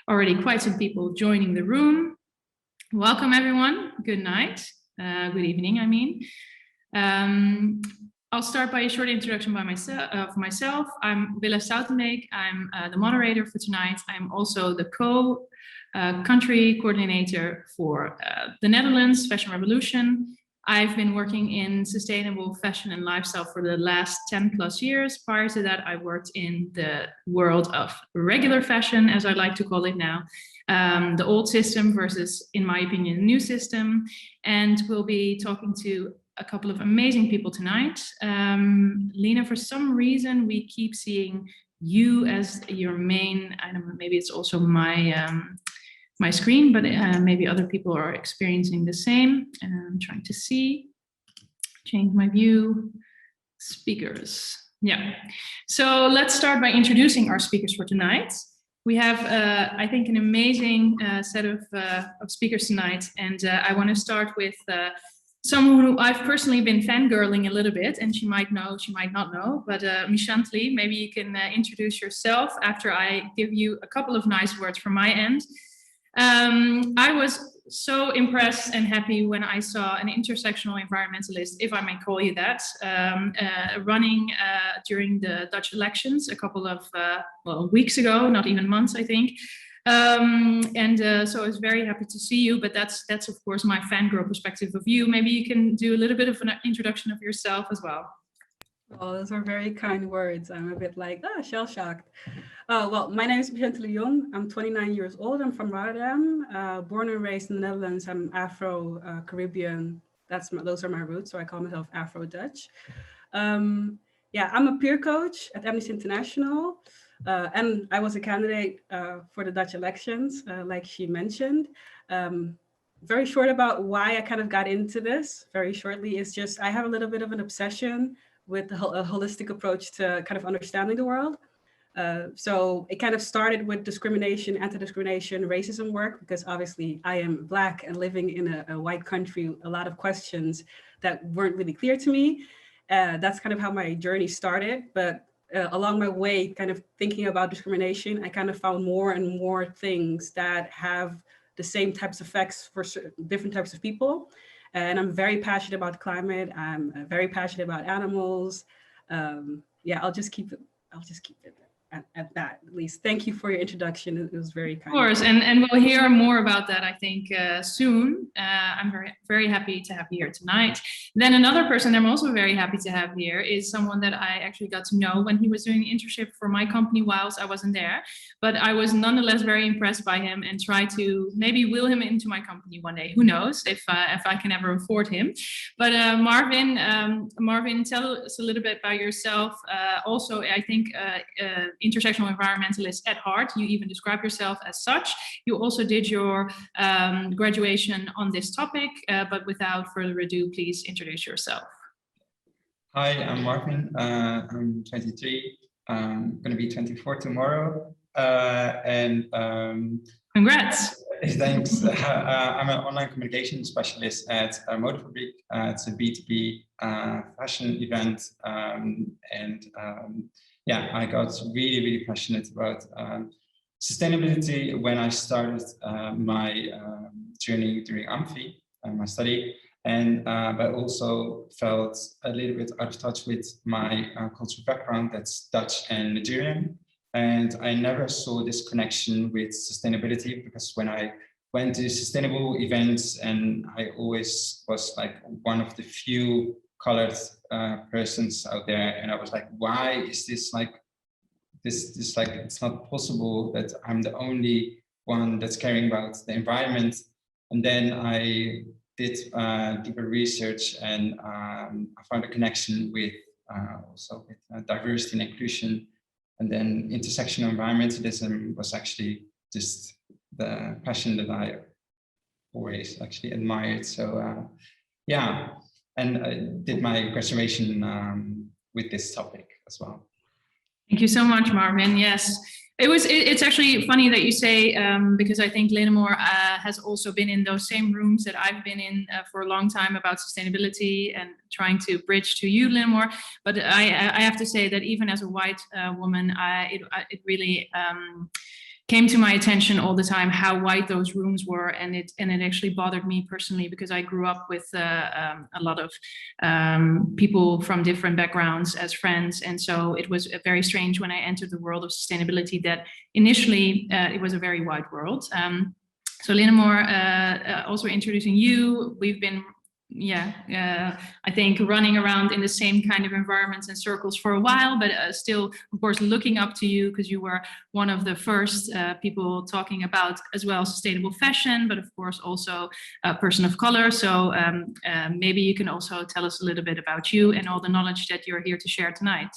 Already quite some people joining the room. Welcome everyone. Good night. Good evening, I mean. I'll start by a short introduction by myself. I'm Willa Stoutenbeek. I'm the moderator for tonight. I'm also the country coordinator for the Netherlands Fashion Revolution. I've been working in sustainable fashion and lifestyle for the last 10 plus years. Prior to that, I worked in the world of regular fashion, as I like to call it now. The old system versus, in my opinion, the new system. And we'll be talking to a couple of amazing people tonight. Lena, for some reason, we keep seeing you as your main, I don't know, maybe it's also my screen, but maybe other people are experiencing the same. I'm trying to change my view, speakers. Yeah, so let's start by introducing our speakers for tonight. We have, I think, an amazing set of speakers tonight, and I want to start with someone who I've personally been fangirling a little bit, and she might know, she might not know, but Michantely, maybe you can introduce yourself after I give you a couple of nice words from my end. I was so impressed and happy when I saw an intersectional environmentalist, if I may call you that, running during the Dutch elections a couple of weeks ago, not even months, I think. So I was very happy to see you, but that's of course my fangirl perspective of you. Maybe you can do a little bit of an introduction of yourself as well. Well, those are very kind words. I'm a bit like, shell-shocked. Well, my name is Michantely de Jong. I'm 29 years old. I'm from Rotterdam, born and raised in the Netherlands. I'm Afro-Caribbean. Those are my roots, so I call myself Afro-Dutch. Yeah, I'm a peer coach at Amnesty International, and I was a candidate for the Dutch elections, like she mentioned. Very short about why I kind of got into this, very shortly, is just I have a little bit of an obsession with a holistic approach to kind of understanding the world. So it kind of started with discrimination, anti-discrimination, racism work, because obviously I am Black and living in a white country, a lot of questions that weren't really clear to me. That's kind of how my journey started. But along my way, kind of thinking about discrimination, I kind of found more and more things that have the same types of effects for different types of people. And I'm very passionate about climate. I'm very passionate about animals. Yeah, I'll just keep it at that, at least. Thank you for your introduction. It was very kind. Of course, and we'll hear more about that, I think, soon. I'm very happy to have you here tonight. Then another person I'm also very happy to have here is someone that I actually got to know when he was doing the internship for my company whilst I wasn't there. But I was nonetheless very impressed by him and try to maybe wheel him into my company one day. Who knows if I can ever afford him. But Marvin, tell us a little bit about yourself. Also, I think intersectional environmentalist at heart. You even describe yourself as such. You also did your graduation on this topic, but without further ado, please introduce yourself. Hi, I'm Marvin. I'm 23. I'm going to be 24 tomorrow. Congrats. Thanks. I'm an online communication specialist at Modefabriek. It's a B2B fashion event. Yeah, I got really passionate about sustainability when I started my journey during Amphi, my study, but also felt a little bit out of touch with my cultural background, that's Dutch and Nigerian. And I never saw this connection with sustainability, because when I went to sustainable events, and I always was like one of the few colored persons out there, and I was like, why is this like this like, it's not possible that I'm the only one that's caring about the environment. And then I did deeper research, and I found a connection with also with diversity and inclusion. And then intersectional environmentalism was actually just the passion that I always actually admired. So yeah, and I did my graduation with this topic as well. Thank you so much, Marvin. Yes, it's actually funny that you say, because I think Lenamore has also been in those same rooms that I've been in for a long time about sustainability and trying to bridge to you, Lenamore. But I have to say that even as a white woman, it really came to my attention all the time how wide those rooms were, and it actually bothered me personally, because I grew up with a lot of people from different backgrounds as friends, and so it was very strange when I entered the world of sustainability that initially it was a very wide world. So Linnemore, also introducing you, we've been I think running around in the same kind of environments and circles for a while, but still, of course, looking up to you, because you were one of the first people talking about as well sustainable fashion, but of course also a person of color. So maybe you can also tell us a little bit about you and all the knowledge that you're here to share tonight.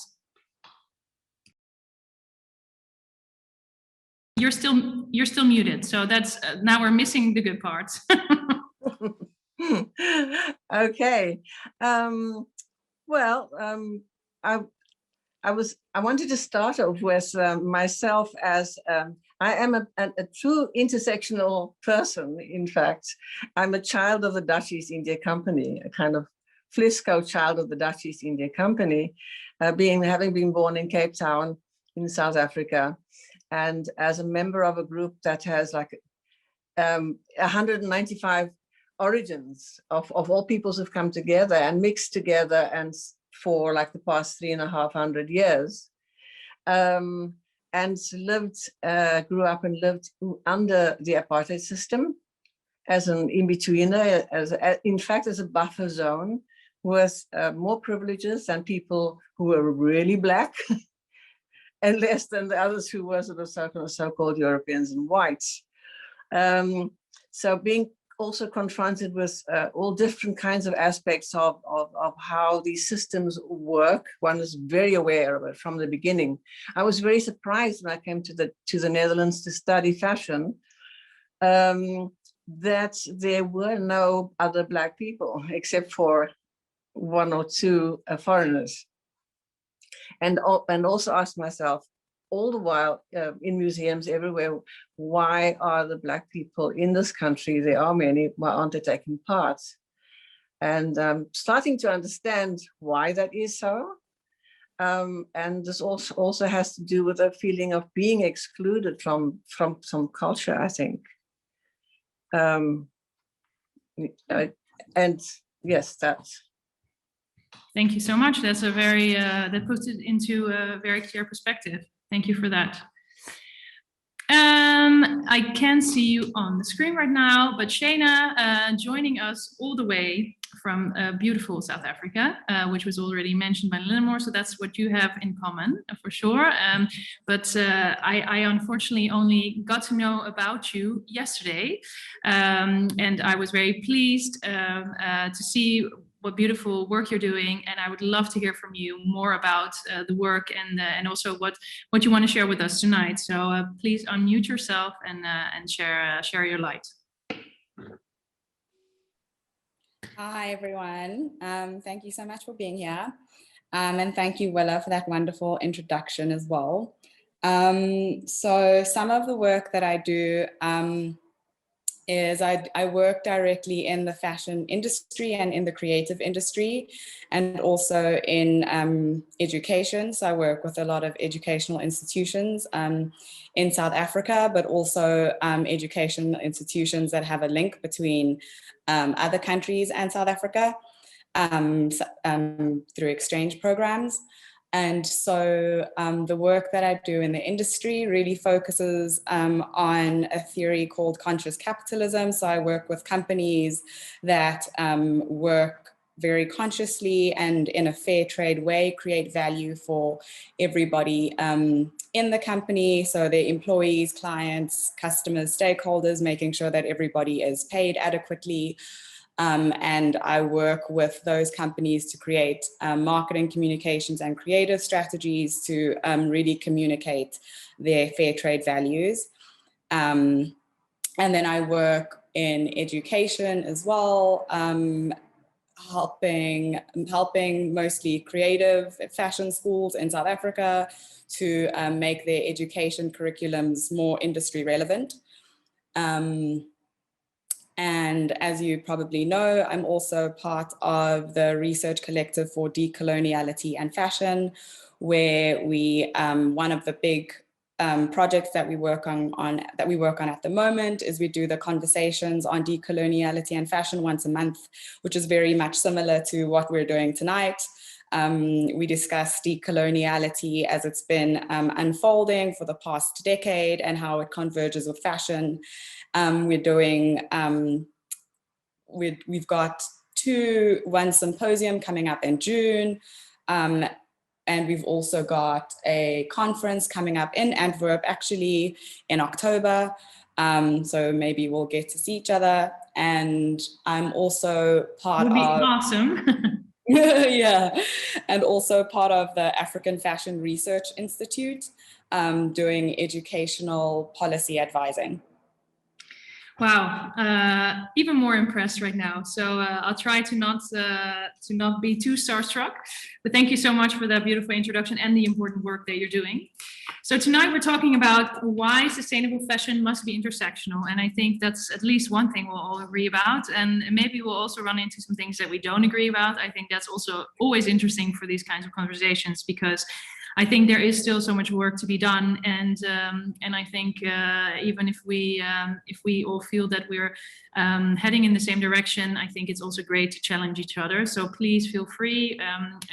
You're still muted, so that's now we're missing the good parts. Okay. Well, I wanted to start off with myself as I am a true intersectional person. In fact, I'm a child of the Dutch East India Company, a kind of Flisco child of the Dutch East India Company, having been born in Cape Town in South Africa, and as a member of a group that has like 195 origins of all peoples have come together and mixed together, and for like the past 3,500 years, and grew up and lived under the apartheid system as an in-betweener, in fact as a buffer zone with more privileges than people who were really black and less than the others who were sort of so-called Europeans and whites. So being also confronted with all different kinds of aspects of how these systems work. One is very aware of it from the beginning. I was very surprised when I came to the Netherlands to study fashion, that there were no other Black people except for one or two foreigners. And also asked myself, all the while in museums everywhere, why are the Black people in this country, there are many, why aren't they taking part? And starting to understand why that is so. And this also has to do with a feeling of being excluded from some culture, I think. And yes, that's. Thank you so much. That's a very, that puts it into a very clear perspective. Thank you for that. I can't see you on the screen right now, but Shana joining us all the way from beautiful South Africa, which was already mentioned by Linnemore, so that's what you have in common for sure. But I unfortunately only got to know about you yesterday, and I was very pleased to see what beautiful work you're doing, and I would love to hear from you more about the work and also what you want to share with us tonight. So please unmute yourself and share your light. Hi everyone, thank you so much for being here, and thank you Willa for that wonderful introduction as well. So some of the work that I do is I work directly in the fashion industry and in the creative industry, and also in education. So I work with a lot of educational institutions in South Africa, but also educational institutions that have a link between other countries and South Africa through exchange programs. And so the work that I do in the industry really focuses on a theory called conscious capitalism. So I work with companies that work very consciously and in a fair trade way, create value for everybody in the company. So their employees, clients, customers, stakeholders, making sure that everybody is paid adequately. And I work with those companies to create marketing, communications, and creative strategies to really communicate their fair trade values. And then I work in education as well, helping mostly creative fashion schools in South Africa to make their education curriculums more industry relevant. And as you probably know, I'm also part of the research collective for decoloniality and fashion, where we, one of the big projects that we work on at the moment is we do the conversations on decoloniality and fashion once a month, which is very much similar to what we're doing tonight. We discuss decoloniality as it's been unfolding for the past decade and how it converges with fashion. We're doing, we've got one symposium coming up in June. And we've also got a conference coming up in Antwerp, actually in October. So maybe we'll get to see each other. And I'm also part of— Would be awesome. yeah, and also part of the African Fashion Research Institute, doing educational policy advising. Wow, even more impressed right now. So I'll try to not be too starstruck, but thank you so much for that beautiful introduction and the important work that you're doing. So tonight we're talking about why sustainable fashion must be intersectional. And I think that's at least one thing we'll all agree about. And maybe we'll also run into some things that we don't agree about. I think that's also always interesting for these kinds of conversations, because I think there is still so much work to be done, and I think even if we all feel that we're heading in the same direction, I think it's also great to challenge each other. So please feel free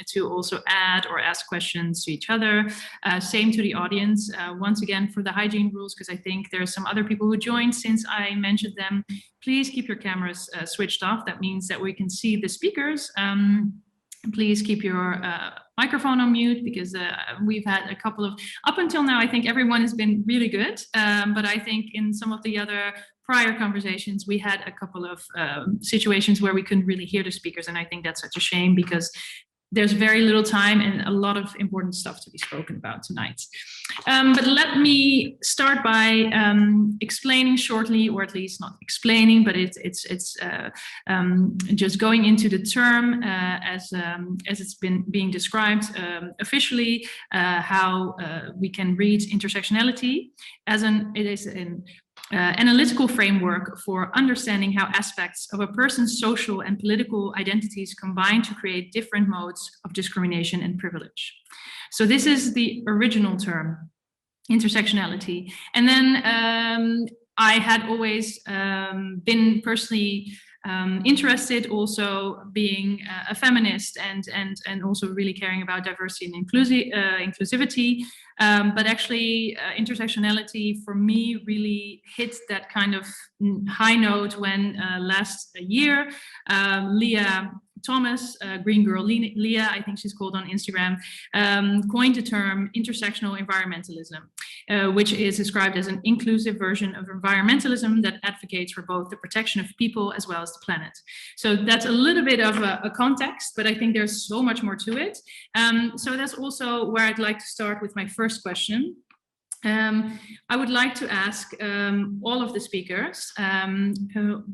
to also add or ask questions to each other. Same to the audience. Once again, for the hygiene rules, because I think there are some other people who joined since I mentioned them. Please keep your cameras switched off. That means that we can see the speakers. Please keep your microphone on mute, because we've had a couple of, up until now, I think everyone has been really good. But I think in some of the other prior conversations, we had a couple of situations where we couldn't really hear the speakers. And I think that's such a shame, because there's very little time and a lot of important stuff to be spoken about tonight. But let me start by explaining shortly, or at least not explaining, but it's just going into the term as it's been being described officially, how we can read intersectionality as it is an analytical framework for understanding how aspects of a person's social and political identities combine to create different modes of discrimination and privilege. So this is the original term, intersectionality. And then I had always been personally interested, also being a feminist and also really caring about diversity and inclusivity. But actually, intersectionality for me really hit that kind of high note when last year, Leah Thomas, Green Girl Leah, I think she's called on Instagram, coined the term intersectional environmentalism, which is described as an inclusive version of environmentalism that advocates for both the protection of people as well as the planet. So that's a little bit of a context, but I think there's so much more to it. So that's also where I'd like to start with my first question. I would like to ask all of the speakers,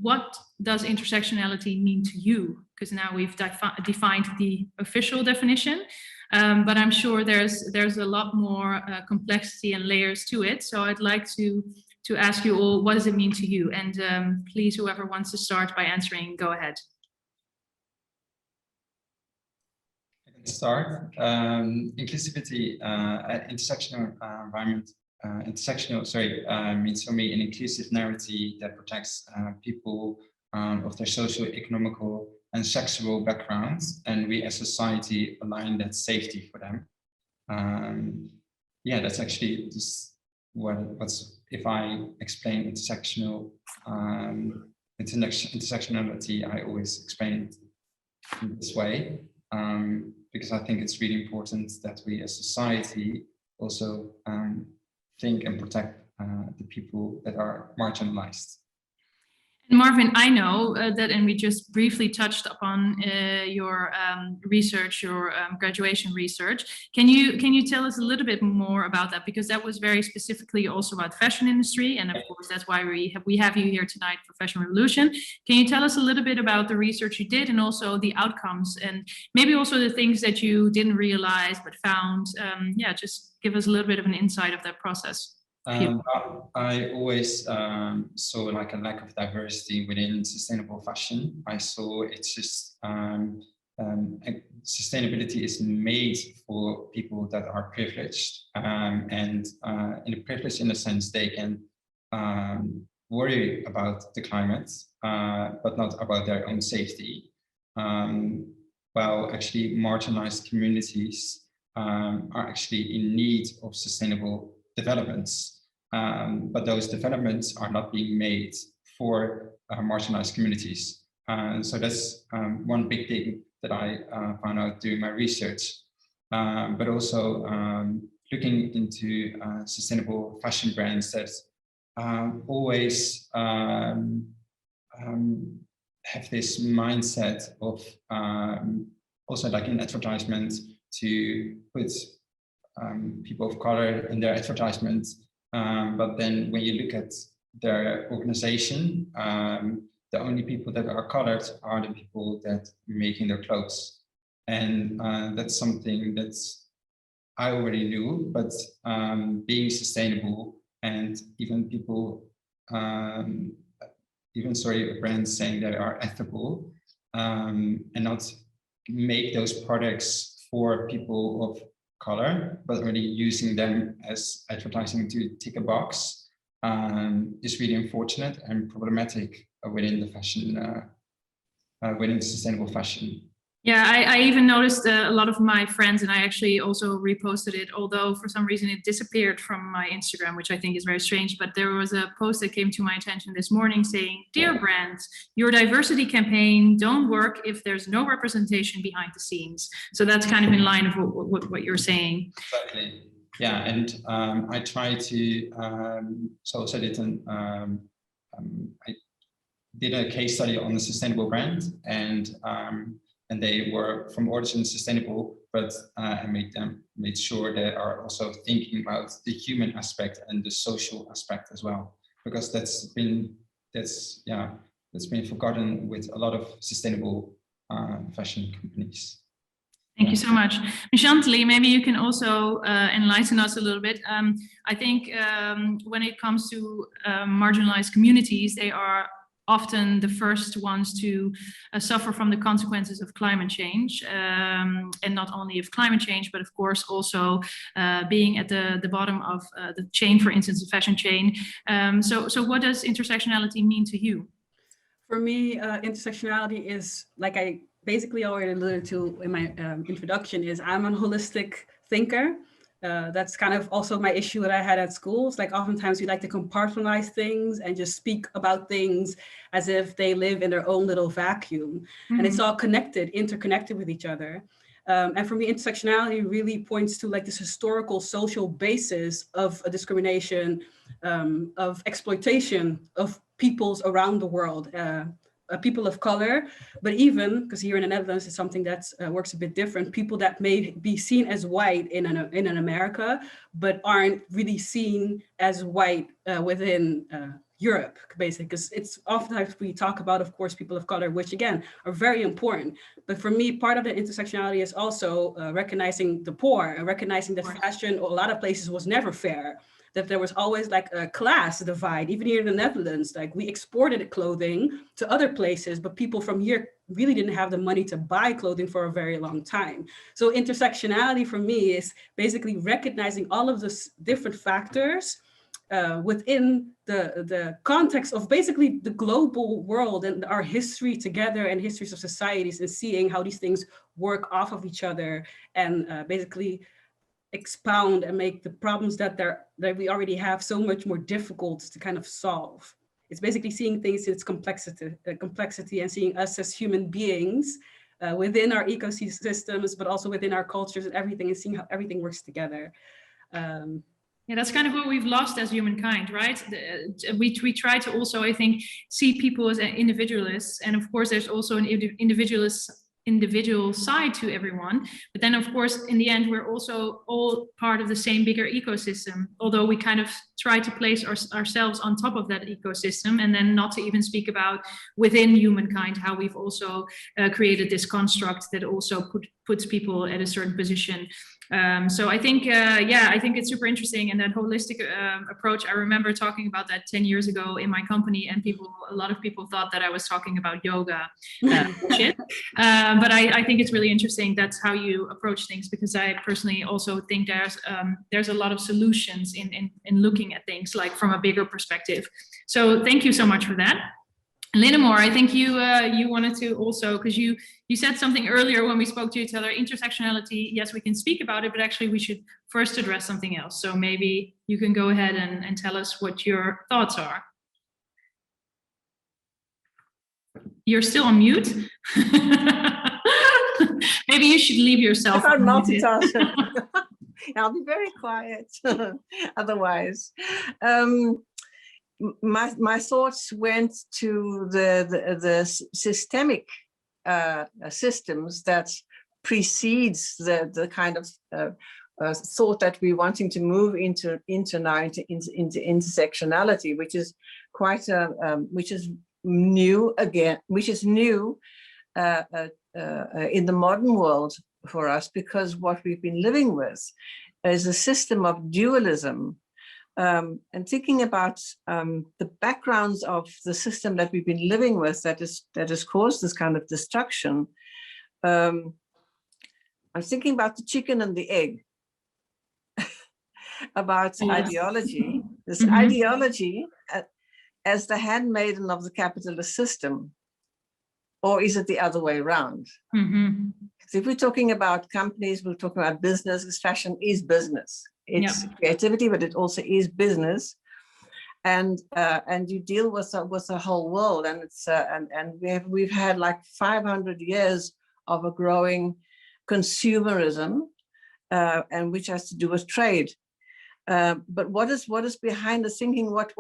what does intersectionality mean to you? Because now we've defined the official definition, but I'm sure there's a lot more complexity and layers to it. So I'd like to ask you all, what does it mean to you? And please, whoever wants to start by answering, go ahead. Start. Inclusivity, intersectional environment, means for me an inclusive narrative that protects people of their social, economical, and sexual backgrounds, and we as society align that safety for them. Yeah, that's actually just what's if I explain intersectionality, I always explain it in this way. Because I think it's really important that we as society also think and protect the people that are marginalized. Marvin, I know that, and we just briefly touched upon your research, your graduation research. Can you tell us a little bit more about that? Because that was very specifically also about fashion industry, and of course that's why we have you here tonight for Fashion Revolution. Can you tell us a little bit about the research you did and also the outcomes, and maybe also the things that you didn't realize but found? Yeah, just give us a little bit of an insight of that process. I always saw like a lack of diversity within sustainable fashion. I saw it's just sustainability is made for people that are privileged, and in a privilege, in a sense, they can worry about the climate, but not about their own safety. While actually marginalized communities are actually in need of sustainable developments, but those developments are not being made for marginalized communities. So that's one big thing that I found out doing my research, but also looking into sustainable fashion brands that always have this mindset of also like in advertisement to put people of color in their advertisements, but then when you look at their organization, the only people that are colored are the people that are making their clothes. And that's something that I already knew, but being sustainable and even people, brands saying they are ethical and not make those products for people of color, but really using them as advertising to tick a box is really unfortunate and problematic within the fashion, within sustainable fashion. Yeah, I even noticed a lot of my friends, and I actually also reposted it, although for some reason it disappeared from my Instagram, which I think is very strange. But there was a post that came to my attention this morning saying, "Dear brands, your diversity campaign don't work if there's no representation behind the scenes." So that's kind of in line of what you're saying. Exactly. Yeah, and I try to, I did a case study on the sustainable brand, and they were from origin sustainable, but I made sure they are also thinking about the human aspect and the social aspect as well, because that's been forgotten with a lot of sustainable fashion companies. Thank you so much. Michantely, maybe you can also enlighten us a little bit. I think when it comes to marginalized communities, they are often the first ones to suffer from the consequences of climate change, and not only of climate change, but of course also being at the bottom of the chain, for instance, the fashion chain. So what does intersectionality mean to you? For me, intersectionality is, like I basically already alluded to in my introduction, is I'm a holistic thinker. That's kind of also my issue that I had at school. It's like oftentimes we like to compartmentalize things and just speak about things as if they live in their own little vacuum. Mm-hmm. And it's all connected, interconnected with each other. And for me, intersectionality really points to like this historical social basis of a discrimination, of exploitation of peoples around the world. People of color, but even, because here in the Netherlands it's something that works a bit different, people that may be seen as white in an America, but aren't really seen as white within Europe, basically, because it's oftentimes we talk about, of course, people of color, which again are very important. But for me, part of the intersectionality is also recognizing the poor and recognizing that fashion, a lot of places, was never fair. That there was always like a class divide, even here in the Netherlands. Like we exported clothing to other places, but people from here really didn't have the money to buy clothing for a very long time. So intersectionality for me is basically recognizing all of those different factors within the context of basically the global world and our history together and histories of societies, and seeing how these things work off of each other and basically expound and make the problems that we already have so much more difficult to kind of solve. It's basically seeing things in its complexity and seeing us as human beings within our ecosystems, but also within our cultures and everything, and seeing how everything works together. Yeah, that's kind of what we've lost as humankind, right? We try to also, I think, see people as individualists, and of course there's also an individual side to everyone, but then of course in the end we're also all part of the same bigger ecosystem, although we kind of try to place ourselves on top of that ecosystem, and then not to even speak about within humankind how we've also created this construct that also puts people at a certain position. So I think, I think it's super interesting, and that holistic approach. I remember talking about that 10 years ago in my company, and a lot of people thought that I was talking about yoga shit. But I think it's really interesting. That's how you approach things, because I personally also think there's a lot of solutions in looking at things like from a bigger perspective. So thank you so much for that. Linnemore, I think you wanted to also, because you said something earlier when we spoke to each other, intersectionality, yes, we can speak about it, but actually we should first address something else. So maybe you can go ahead and tell us what your thoughts are. You're still on mute. Maybe you should leave yourself. I can't multitask. I'll be very quiet otherwise. My thoughts went to the systemic systems that precedes the kind of thought that we're wanting to move into intersectionality, which is quite which is new again, which is new in the modern world for us, because what we've been living with is a system of dualism. And thinking about the backgrounds of the system that we've been living with that has caused this kind of destruction, I'm thinking about the chicken and the egg, about ideology. This ideology as the handmaiden of the capitalist system, or is it the other way around? So if we're talking about companies, we're talking about business, because fashion is business. It's creativity, but it also is business, and you deal with the whole world, and it's and we've had like 500 years of a growing consumerism, and which has to do with trade. But what is behind the thinking? What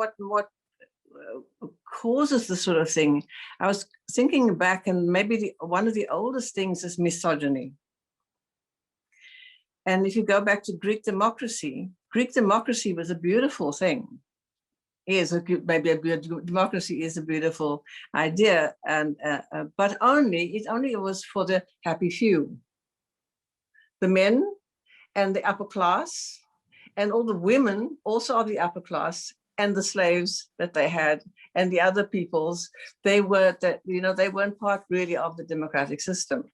causes this sort of thing? I was thinking back, and maybe one of the oldest things is misogyny. And if you go back to Greek democracy was a beautiful thing. Democracy is a beautiful idea, and but it only was for the happy few, the men and the upper class, and all the women also of the upper class, and the slaves that they had, and the other peoples. They weren't part really of the democratic system.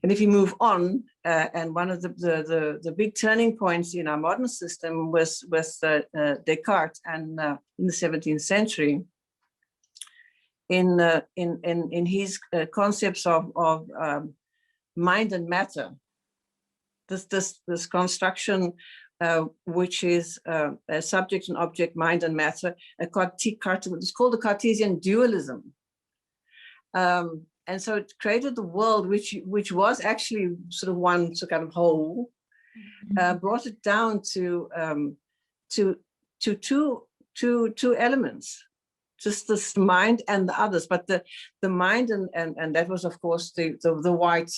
And if you move on, and one of the big turning points in our modern system was Descartes, and in the 17th century, in his concepts of mind and matter, this construction, which is a subject and object, mind and matter, it's called the Cartesian dualism. And so it created the world, which was actually sort of one kind of whole, brought it down to two elements, just this mind and the others. But the mind and that was, of course, the white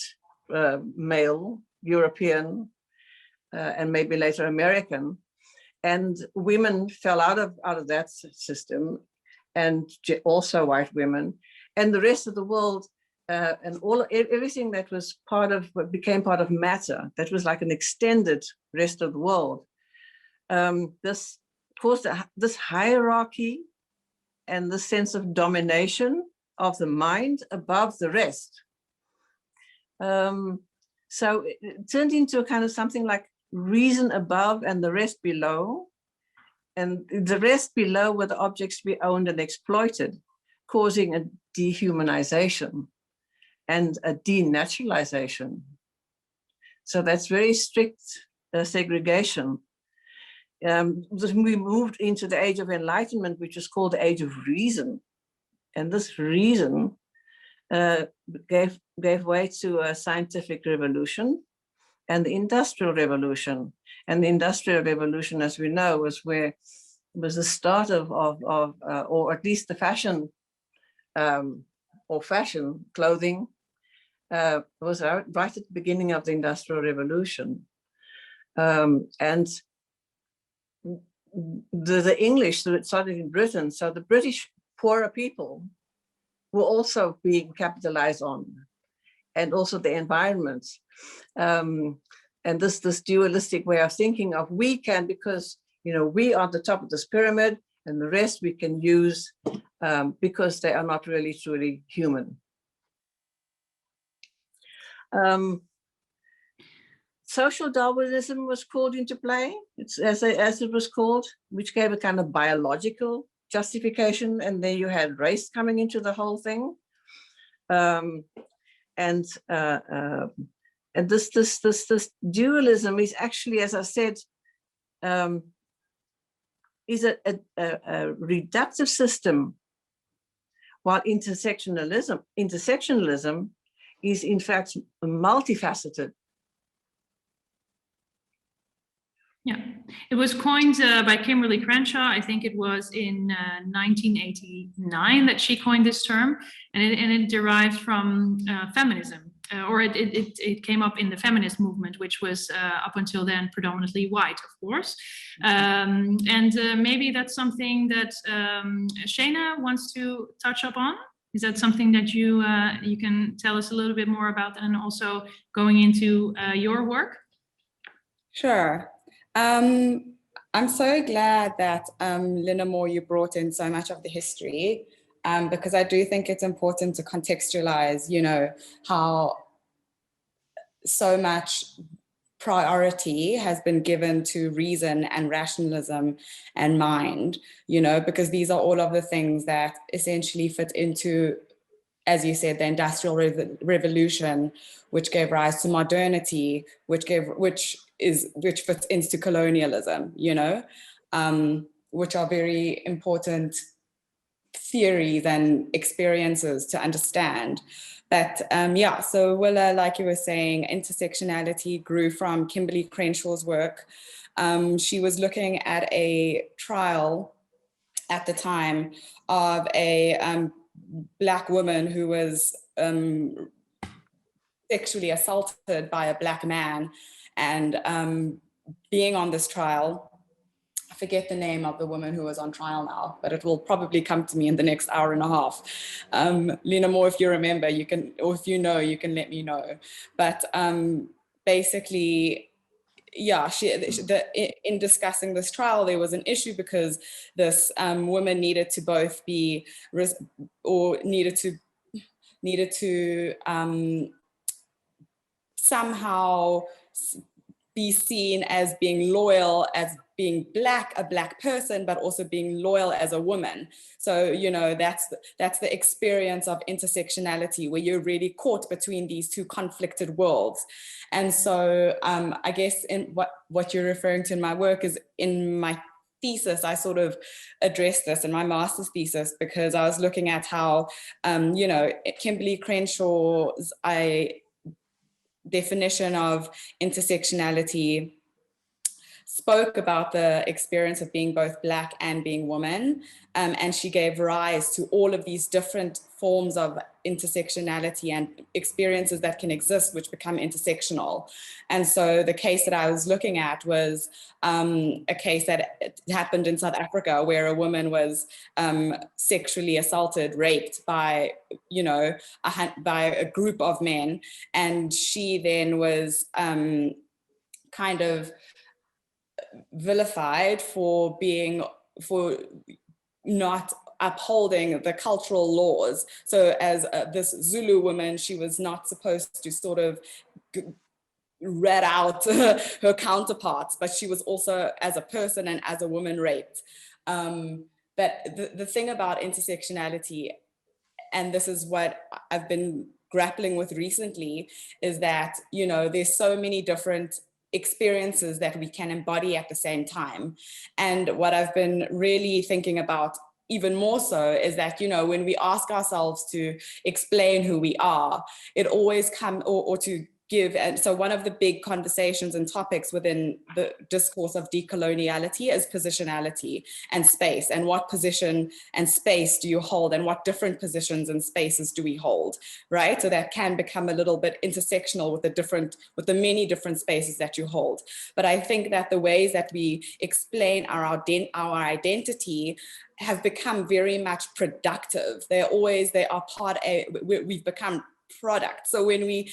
male, European, and maybe later American, and women fell out of that system, and also white women, and the rest of the world. And everything that was became part of matter, that was like an extended rest of the world. This caused this hierarchy and the sense of domination of the mind above the rest. So it turned into a kind of something like reason above and the rest below. And the rest below were the objects to be owned and exploited, causing a dehumanization and a denaturalization. So that's very strict segregation. We moved into the age of enlightenment, which is called the age of reason. And this reason gave way to a scientific revolution and the industrial revolution. And the industrial revolution, as we know, was the start of or at least the fashion or fashion clothing was right at the beginning of the Industrial Revolution. And the English that started in Britain, so the British poorer people were also being capitalized on, and also the environments. And this dualistic way of thinking of we can, because we are the top of this pyramid, and the rest we can use because they are not really truly human. Social Darwinism was called into play, as it was called, which gave a kind of biological justification, and then you had race coming into the whole thing. And this dualism is actually, as I said, is a reductive system, while intersectionalism is in fact multifaceted. Yeah, it was coined by Kimberly Crenshaw. I think it was in 1989 that she coined this term, and it derived from feminism, or it came up in the feminist movement, which was up until then predominantly white, of course. And maybe that's something that Shana wants to touch upon. Is that something that you can tell us a little bit more about, and also going into your work? Sure. I'm so glad that, Lina Moore, you brought in so much of the history, because I do think it's important to contextualize, how so much priority has been given to reason and rationalism and mind, because these are all of the things that essentially fit into, as you said, the Industrial Revolution, which gave rise to modernity, which fits into colonialism, which are very important theories and experiences to understand. But so Willa, like you were saying, intersectionality grew from Kimberly Crenshaw's work. She was looking at a trial at the time of a Black woman who was sexually assaulted by a Black man, and being on this trial, I forget the name of the woman who was on trial now, but it will probably come to me in the next hour and a half. Lina Moore, if you remember, you can, or if you know, you can let me know. But basically, yeah, in discussing this trial, there was an issue because this woman needed to both be, needed to somehow be seen as being loyal, as being a Black person, but also being loyal as a woman. So, that's the experience of intersectionality, where you're really caught between these two conflicted worlds. And so I guess in what you're referring to in my work is in my thesis, I sort of addressed this in my master's thesis, because I was looking at how, Kimberly Crenshaw's definition of intersectionality spoke about the experience of being both Black and being woman. And she gave rise to all of these different forms of intersectionality and experiences that can exist, which become intersectional. And so the case that I was looking at was a case that happened in South Africa, where a woman was sexually assaulted, raped by, by a group of men. And she then was kind of vilified for not upholding the cultural laws. So as this Zulu woman, she was not supposed to sort of rat out her counterparts, but she was also, as a person and as a woman, raped. But the thing about intersectionality, and this is what I've been grappling with recently, is that, there's so many different experiences that we can embody at the same time. And what I've been really thinking about even more so is that, when we ask ourselves to explain who we are, it always comes, or to give, and so one of the big conversations and topics within the discourse of decoloniality is positionality and space, and what position and space do you hold, and what different positions and spaces do we hold, right? So that can become a little bit intersectional with the many different spaces that you hold. But I think that the ways that we explain our identity have become very much productive. They are part of, we've become product. So when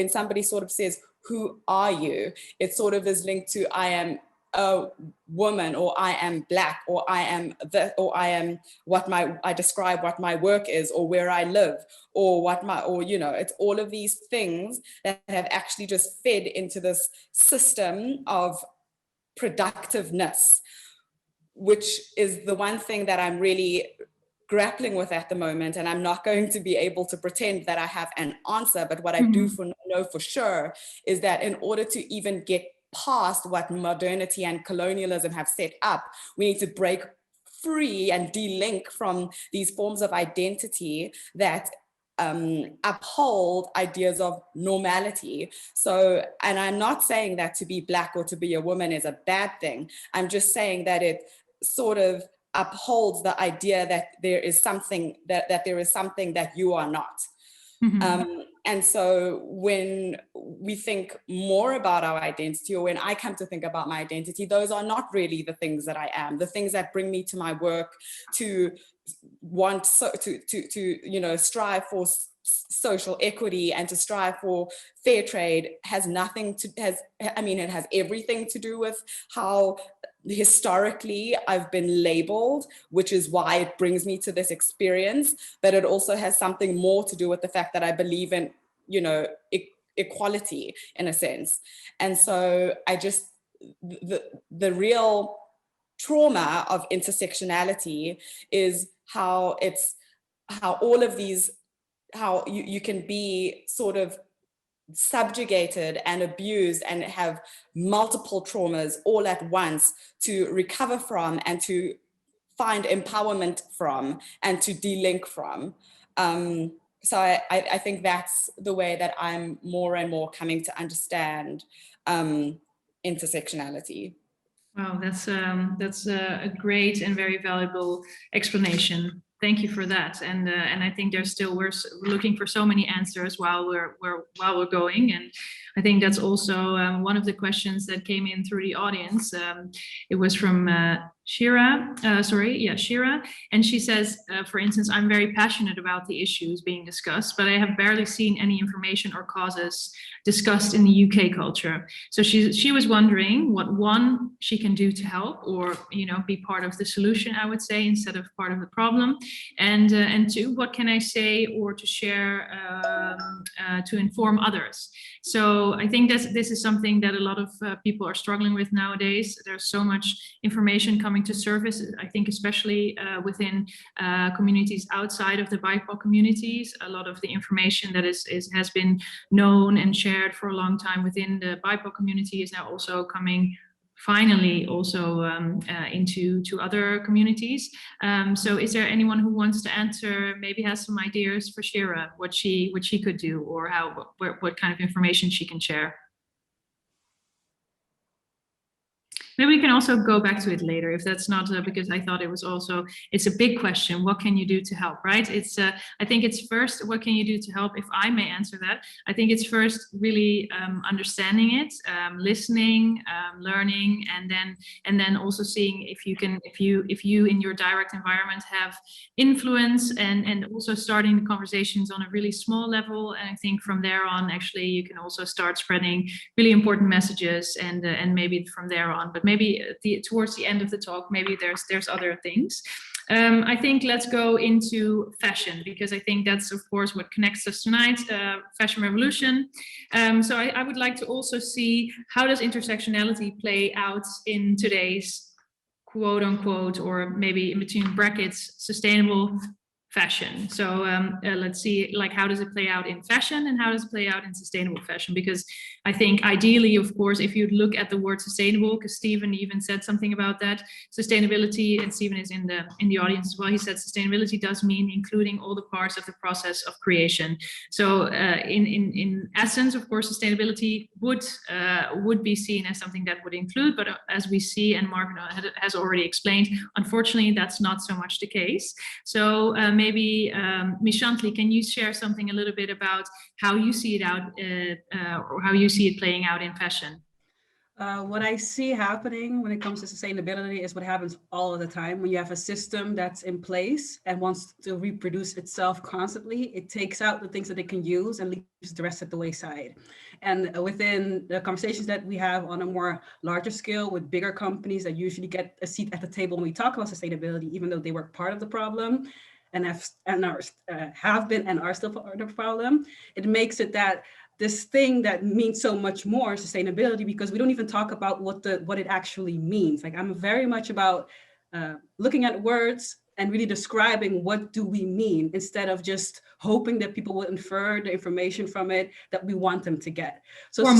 somebody sort of says, who are you? It sort of is linked to, I am a woman, or I am Black, or I am that, or I am I describe what my work is, or where I live, or it's all of these things that have actually just fed into this system of productiveness, which is the one thing that I'm really grappling with at the moment. And I'm not going to be able to pretend that I have an answer, but what I do know for sure is that in order to even get past what modernity and colonialism have set up, we need to break free and de-link from these forms of identity that uphold ideas of normality. So, and I'm not saying that to be Black or to be a woman is a bad thing. I'm just saying that it sort of upholds the idea that there is something that you are not. And so when we think more about our identity, or when I come to think about my identity, those are not really the things that I am. The things that bring me to my work, to want to strive for social equity and to strive for fair trade it has everything to do with how historically I've been labeled, which is why it brings me to this experience. But it also has something more to do with the fact that I believe in, equality in a sense. And so the real trauma of intersectionality is how you can be sort of subjugated and abused and have multiple traumas all at once to recover from and to find empowerment from and to de-link from. So I think that's the way that I'm more and more coming to understand intersectionality. Wow, that's a great and very valuable explanation. Thank you for that. And I think we're looking for so many answers while we're going. And I think that's also one of the questions that came in through the audience. It was from Shira, and she says, for instance, I'm very passionate about the issues being discussed, but I have barely seen any information or causes discussed in the UK culture. So she was wondering what, one, she can do to help, or be part of the solution, I would say, instead of part of the problem, and two, what can I say or to share to inform others. So I think this is something that a lot of people are struggling with nowadays. There's so much information coming to surface, I think, especially within communities outside of the BIPOC communities. A lot of the information that has been known and shared for a long time within the BIPOC community is now also coming finally also into other communities. So is there anyone who wants to answer, maybe has some ideas for Shira, what she could do, or what kind of information she can share? Maybe we can also go back to it later if that's not, because I thought it's a big question. What can you do to help, right? I think it's first, what can you do to help? If I may answer that, I think it's first really understanding it, listening, learning, and then also seeing if you in your direct environment have influence, and also starting the conversations on a really small level. And I think from there on, actually, you can also start spreading really important messages, and maybe from there on, but maybe towards the end of the talk, maybe there's other things. I think let's go into fashion, because I think that's, of course, what connects us tonight, fashion revolution. So I would like to also see, how does intersectionality play out in today's quote unquote, or maybe in between brackets, sustainable fashion. So let's see, like, how does it play out in fashion, and how does it play out in sustainable fashion? Because I think ideally, of course, if you look at the word sustainable, because Stephen even said something about that, sustainability, and Stephen is in the audience as well, he said sustainability does mean including all the parts of the process of creation. So in essence, of course, sustainability would be seen as something that would include, but as we see, and Mark has already explained, unfortunately, that's not so much the case. So maybe Michantely, can you share something a little bit about how you see it out, or how you see it playing out in fashion? What I see happening when it comes to sustainability is what happens all of the time. When you have a system that's in place and wants to reproduce itself constantly, it takes out the things that it can use and leaves the rest at the wayside. And within the conversations that we have on a more larger scale with bigger companies that usually get a seat at the table when we talk about sustainability, even though they were part of the problem and have been and are still part of the problem, it makes it that this thing that means so much more, sustainability, because we don't even talk about what it actually means. Like, I'm very much about looking at words and really describing what do we mean, instead of just hoping that people will infer the information from it that we want them to get. So or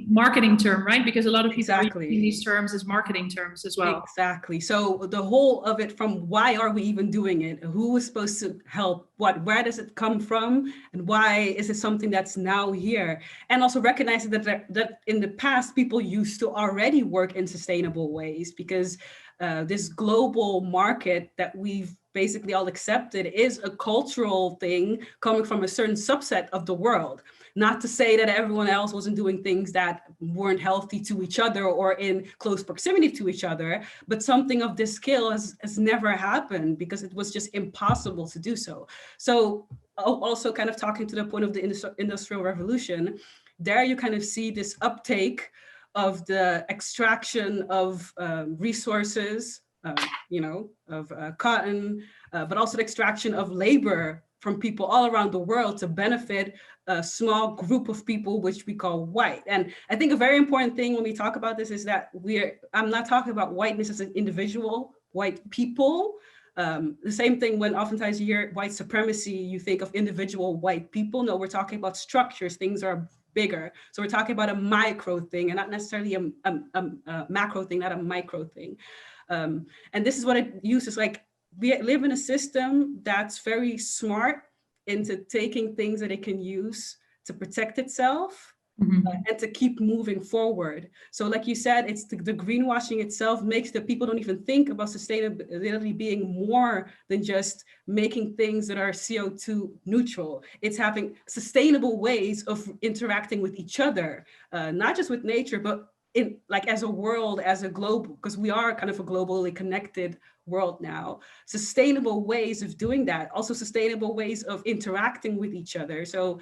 marketing term, right? Because a lot of people are using these terms as marketing terms as well. Exactly. So the whole of it, from why are we even doing it? Who is supposed to help? Where does it come from? And why is it something that's now here? And also recognizing that in the past, people used to already work in sustainable ways, because this global market that we've basically all accepted is a cultural thing coming from a certain subset of the world. Not to say that everyone else wasn't doing things that weren't healthy to each other or in close proximity to each other, but something of this scale has never happened because it was just impossible to do so. So also kind of talking to the point of the Industrial Revolution, there you kind of see this uptake of the extraction of resources, of cotton, but also the extraction of labor from people all around the world to benefit a small group of people, which we call white. And I think a very important thing when we talk about this is that I'm not talking about whiteness as an individual, white people. The same thing when oftentimes you hear white supremacy, you think of individual white people. No, we're talking about structures. Things are bigger. So we're talking about a micro thing and not necessarily a macro thing, not a micro thing. And this is what it uses. Like, we live in a system that's very smart into taking things that it can use to protect itself, and to keep moving forward. So like you said, it's the greenwashing itself makes that people don't even think about sustainability being more than just making things that are CO2 neutral. It's having sustainable ways of interacting with each other, not just with nature, but as a world, as a globe, because we are kind of a globally connected world now. Sustainable ways of doing that, also sustainable ways of interacting with each other. So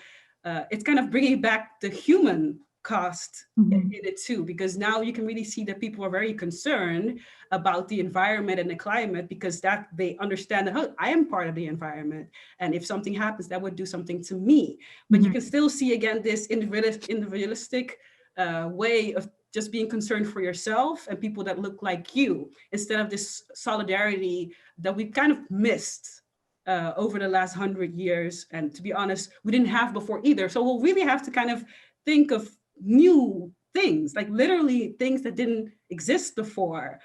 it's kind of bringing back the human cost in it too, because now you can really see that people are very concerned about the environment and the climate, because that they understand that, oh, I am part of the environment, and if something happens, that would do something to me. But you can still see again this individualistic way of just being concerned for yourself and people that look like you, instead of this solidarity that we've kind of missed over the last 100 years. And to be honest, we didn't have before either. So we'll really have to kind of think of new things, like literally things that didn't exist before.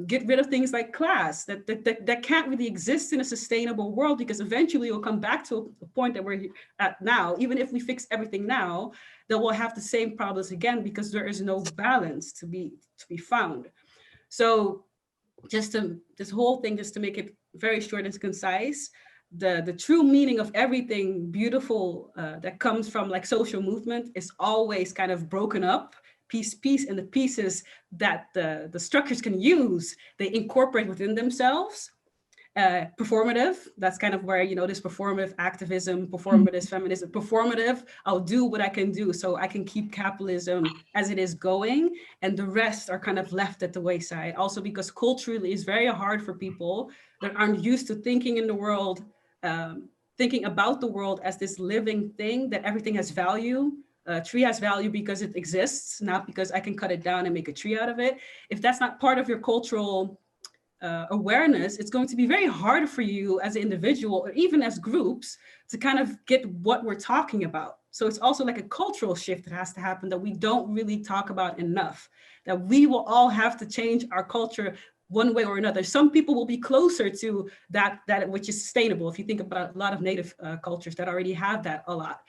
Get rid of things like class that can't really exist in a sustainable world, because eventually we'll come back to a point that we're at now. Even if we fix everything now, then we'll have the same problems again, because there is no balance to be found. So this whole thing, just to make it very short and concise, the true meaning of everything beautiful that comes from like social movement is always kind of broken up piece, and the pieces that the structures can use, they incorporate within themselves. Performative, that's kind of where, this performative activism, performative feminism, performative, I'll do what I can do so I can keep capitalism as it is going, and the rest are kind of left at the wayside. Also because culturally it's very hard for people that aren't used to thinking in the world, thinking about the world as this living thing, that everything has value. A tree has value because it exists, not because I can cut it down and make a tree out of it. If that's not part of your cultural awareness, it's going to be very hard for you as an individual or even as groups to kind of get what we're talking about. So it's also like a cultural shift that has to happen that we don't really talk about enough, that we will all have to change our culture one way or another. Some people will be closer to that which is sustainable. If you think about a lot of native cultures that already have that a lot.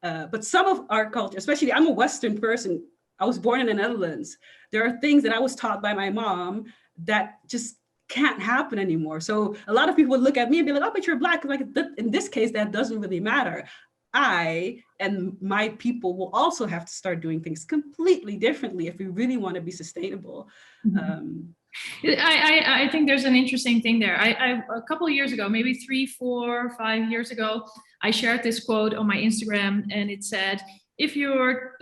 But some of our culture, especially I'm a Western person, I was born in the Netherlands. There are things that I was taught by my mom that just can't happen anymore. So a lot of people would look at me and be like, oh, but you're Black. Like, in this case, that doesn't really matter. I and my people will also have to start doing things completely differently if we really want to be sustainable. I think there's an interesting thing there. I a couple of years ago, maybe 3, 4, 5 years ago, I shared this quote on my Instagram, and it said, if your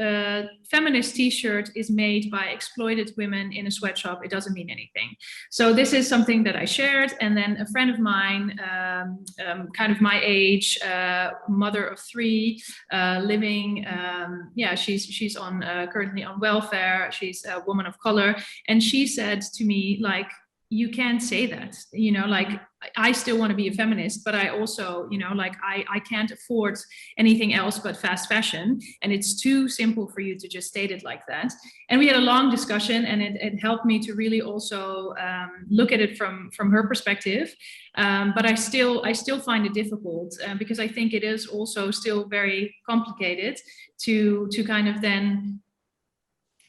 feminist t-shirt is made by exploited women in a sweatshop, it doesn't mean anything. So this is something that I shared. And then a friend of mine, kind of my age, mother of 3, living, she's on currently on welfare. She's a woman of color. And she said to me, like, you can't say that, you know, like, I still want to be a feminist, but I also, you know, like, I can't afford anything else but fast fashion. And it's too simple for you to just state it like that. And we had a long discussion, and it helped me to really also look at it from her perspective. But I still find it difficult because I think it is also still very complicated to kind of then,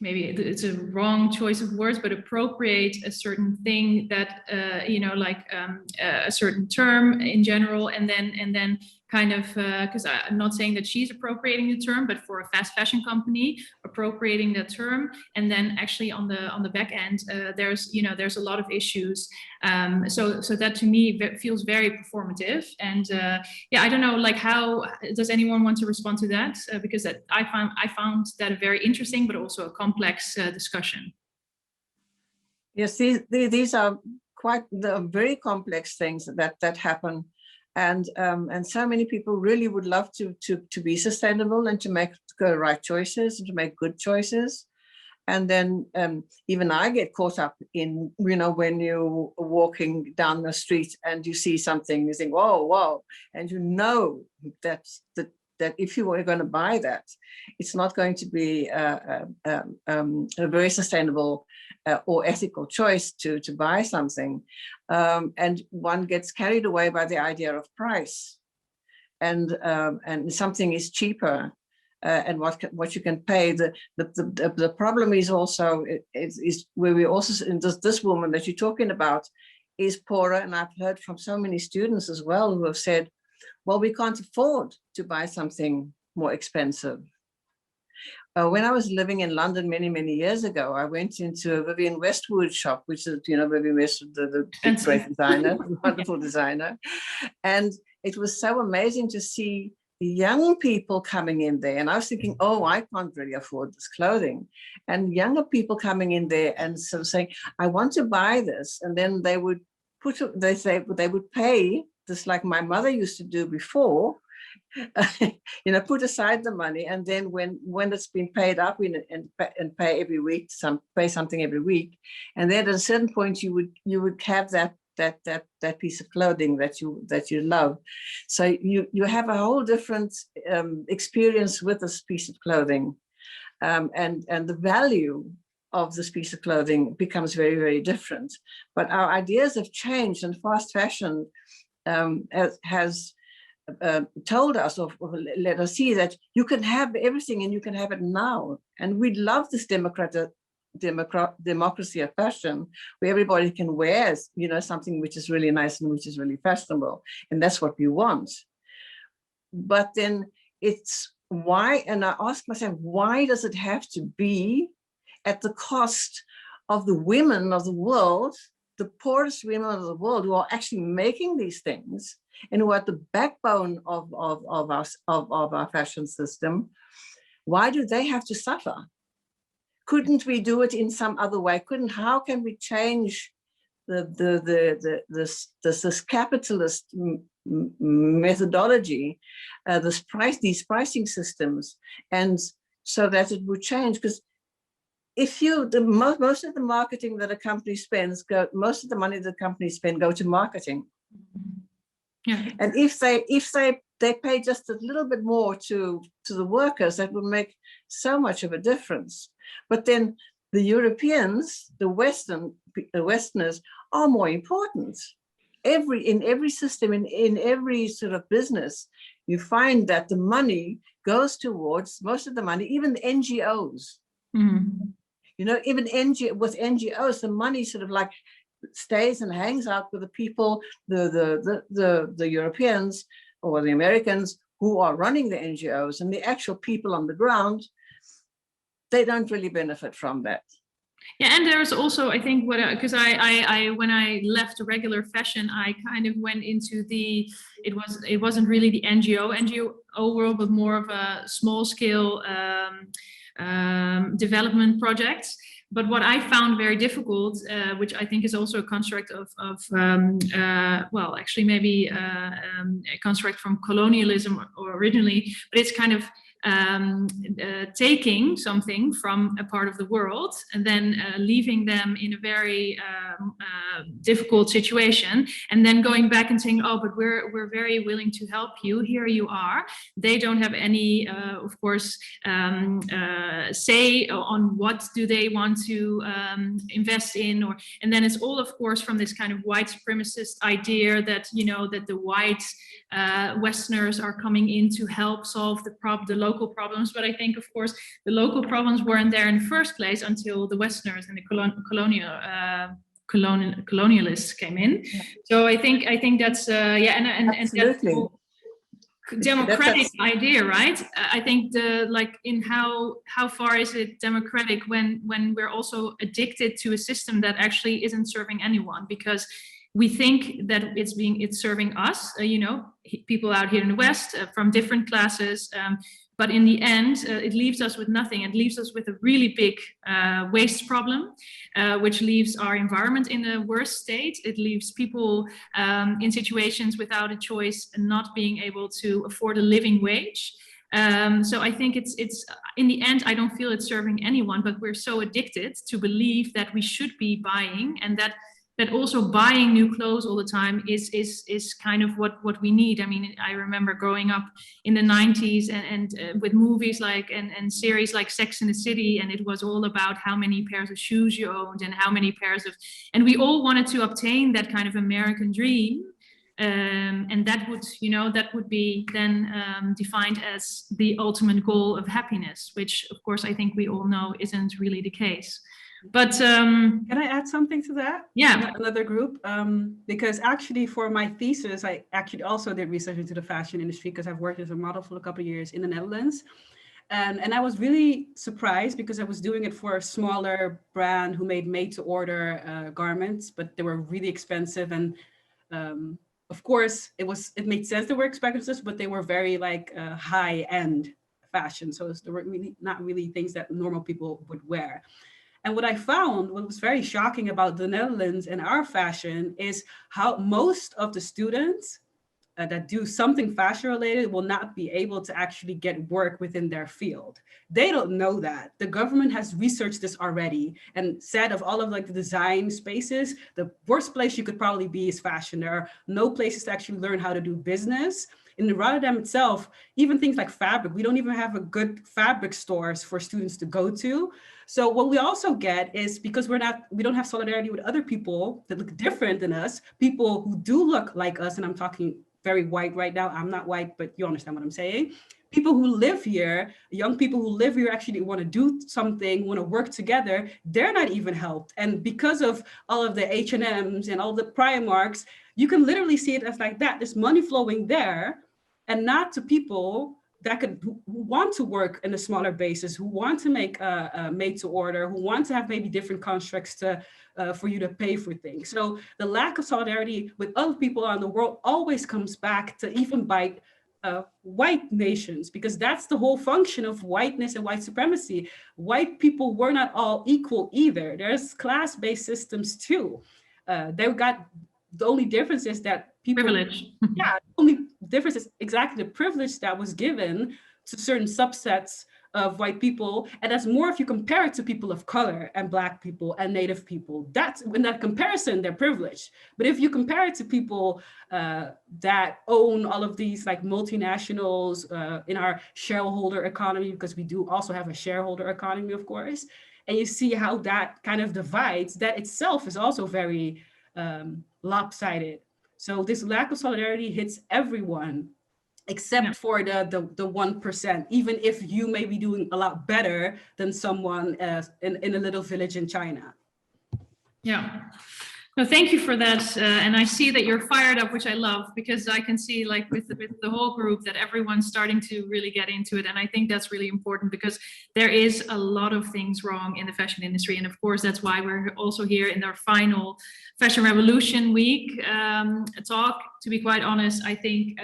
maybe it's a wrong choice of words, but appropriate a certain thing that, a certain term in general, and then kind of, because I'm not saying that she's appropriating the term, but for a fast fashion company, appropriating that term, and then actually on the back end, there's a lot of issues. So that to me feels very performative. And I don't know, like, how does anyone want to respond to that? Because I found that a very interesting, but also a complex discussion. Yes, these are quite the very complex things that happen. And so many people really would love to be sustainable and to make the right choices and to make good choices. And then even I get caught up in, you know, when you're walking down the street and you see something, you think, whoa, and you know that if you were going to buy that, it's not going to be a very sustainable or ethical choice to buy something. And one gets carried away by the idea of price, and something is cheaper. And what you can pay. The problem is also is where we also, in this woman that you're talking about is poorer, and I've heard from so many students as well who have said, well, we can't afford to buy something more expensive. When I was living in London many years ago, I went into a Vivienne Westwood shop, which is, you know, Vivienne Westwood, the big great designer, wonderful designer, and it was so amazing to see young people coming in there. And I was thinking, oh, I can't really afford this clothing. And younger people coming in there and sort of saying, I want to buy this. And then they would they would pay this, like my mother used to do before, you know, put aside the money. And then when it's been paid up and pay every week, pay something every week. And then at a certain point, you would have that piece of clothing that you love. So you have a whole different experience with this piece of clothing, and the value of this piece of clothing becomes very, very different. But our ideas have changed, and fast fashion has told us, or let us see that you can have everything and you can have it now. And we love this democracy of fashion, where everybody can wear, you know, something which is really nice and which is really fashionable, and that's what we want. But then it's why, and I ask myself, why does it have to be at the cost of the women of the world, the poorest women of the world, who are actually making these things and who are the backbone of our fashion system? Why do they have to suffer? Couldn't we do it in some other way? How can we change this capitalist methodology, these pricing systems, and so that it would change? Because if most of the marketing that a company spends, most of the money that companies spend go to marketing. Yeah. And if they they pay just a little bit more to the workers, that will make so much of a difference. But then the Europeans, the Westerners are more important. In every system, in every sort of business, you find that the money goes towards, most of the money, even the NGOs. Mm-hmm. You know, even with NGOs, the money sort of like stays and hangs out with the people, the Europeans or the Americans who are running the NGOs, and the actual people on the ground, they don't really benefit from that. Yeah, and there's also, I think, because I when I left regular fashion, I kind of went into it wasn't really the NGO world, but more of a small scale development projects. But what I found very difficult, which I think is also a construct of well, actually maybe a construct from colonialism originally, but it's kind of taking something from a part of the world and then leaving them in a very difficult situation, and then going back and saying, oh, but we're very willing to help you, here you are. They don't have any of course say on what do they want to invest in, and then it's all of course from this kind of white supremacist idea that, you know, that the white Westerners are coming in to help solve the local problems. But I think, of course, the local problems weren't there in the first place until the Westerners and the colonialists came in. Yeah. So I think that's yeah, and absolutely. And democratic idea, right? I think in how far is it democratic when we're also addicted to a system that actually isn't serving anyone, because we think that it's serving us, you know, people out here in the West from different classes. But in the end, it leaves us with nothing. It leaves us with a really big waste problem, which leaves our environment in a worse state. It leaves people in situations without a choice and not being able to afford a living wage. So I think it's in the end, I don't feel it's serving anyone, but we're so addicted to believe that we should be buying, and that also buying new clothes all the time is kind of what we need. I mean, I remember growing up in the 90s and with movies like and series like Sex and the City, and it was all about how many pairs of shoes you owned and how many pairs of, and we all wanted to obtain that kind of American dream. And that would, you know, that would be then defined as the ultimate goal of happiness, which of course I think we all know isn't really the case. But can I add something to that? Yeah, another group, because actually for my thesis, I actually also did research into the fashion industry because I've worked as a model for a couple of years in the Netherlands. And I was really surprised because I was doing it for a smaller brand who made to order garments, but they were really expensive. And of course it made sense they were expensive, but they were very like high end fashion. So they were really not really things that normal people would wear. And what I found, what was very shocking about the Netherlands and our fashion, is how most of the students that do something fashion related will not be able to actually get work within their field. They don't know that. The government has researched this already and said of all of like the design spaces, the worst place you could probably be is fashion. There are no places to actually learn how to do business. In Rotterdam itself, even things like fabric, we don't even have a good fabric stores for students to go to. So what we also get is, because we don't have solidarity with other people that look different than us, people who do look like us, and I'm talking very white right now, I'm not white, but you understand what I'm saying. People who live here, young people who live here actually want to do something, want to work together, they're not even helped. And because of all of the H&Ms and all the Primarks, you can literally see it as like that. There's money flowing there and not to people that who want to work in a smaller basis, who want to make made to order, who want to have maybe different constructs for you to pay for things. So the lack of solidarity with other people around the world always comes back to even bite white nations, because that's the whole function of whiteness and white supremacy. White people were not all equal either. There's class-based systems too. The only difference is that people— privilege. Yeah, the only difference is exactly the privilege that was given to certain subsets of white people, and that's more if you compare it to people of color and Black people and Native people. That's in that comparison, they're privileged. But if you compare it to people that own all of these like multinationals in our shareholder economy, because we do also have a shareholder economy, of course, and you see how that kind of divides, that itself is also very lopsided. So this lack of solidarity hits everyone, except for the 1%, even if you may be doing a lot better than someone in a little village in China. Yeah. No, thank you for that. And I see that you're fired up, which I love, because I can see like with the whole group that everyone's starting to really get into it. And I think that's really important because there is a lot of things wrong in the fashion industry. And of course, that's why we're also here in our final Fashion Revolution Week talk. To be quite honest, I think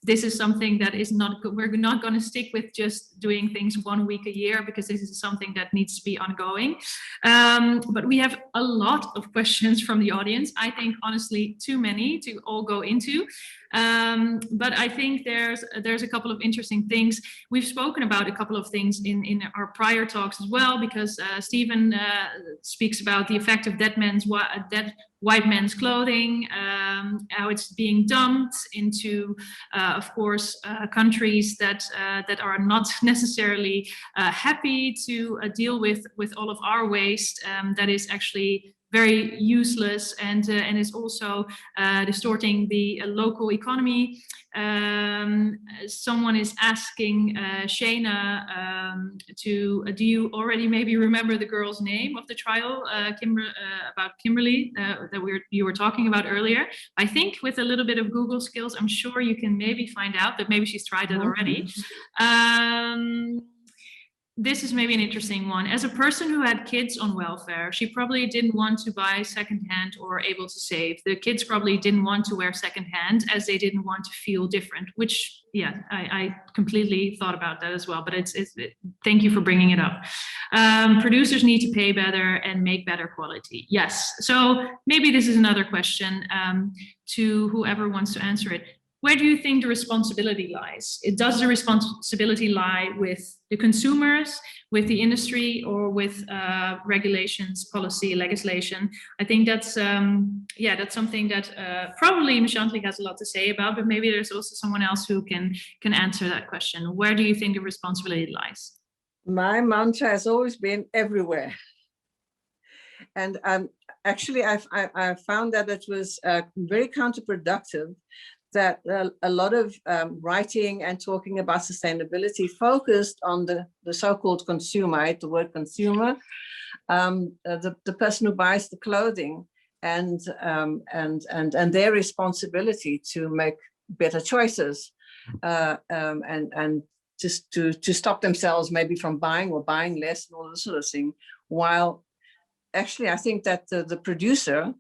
this is something that is not, we're not going to stick with just doing things 1 week a year, because this is something that needs to be ongoing. But we have a lot of questions from the audience. I think honestly too many to all go into. But I think there's a couple of interesting things. We've spoken about a couple of things in our prior talks as well, because Stephen speaks about the effect of dead white men's clothing, how it's being dumped into, of course, countries that are not necessarily happy to deal with all of our waste. That is actually very useless and is also distorting the local economy. Someone is asking Shayna do you already maybe remember the girl's name of the trial about Kimberly that you were talking about earlier? I think with a little bit of Google skills, I'm sure you can maybe find out, but maybe she's tried it already. This is maybe an interesting one. As a person who had kids on welfare, she probably didn't want to buy secondhand or able to save. The kids probably didn't want to wear secondhand as they didn't want to feel different, which, yeah, I completely thought about that as well. But thank you for bringing it up. Producers need to pay better and make better quality. Yes. So maybe this is another question to whoever wants to answer it. Where do you think the responsibility lies? Does the responsibility lie with the consumers, with the industry, or with regulations, policy, legislation? I think that's that's something that probably Michantely has a lot to say about, but maybe there's also someone else who can answer that question. Where do you think the responsibility lies? My mantra has always been everywhere. And actually, I found that it was very counterproductive that a lot of writing and talking about sustainability focused on the so-called consumer. I hate the word consumer, the person who buys the clothing, and their responsibility to make better choices, and just to stop themselves maybe from buying or buying less and all this sort of thing. While actually, I think that the producer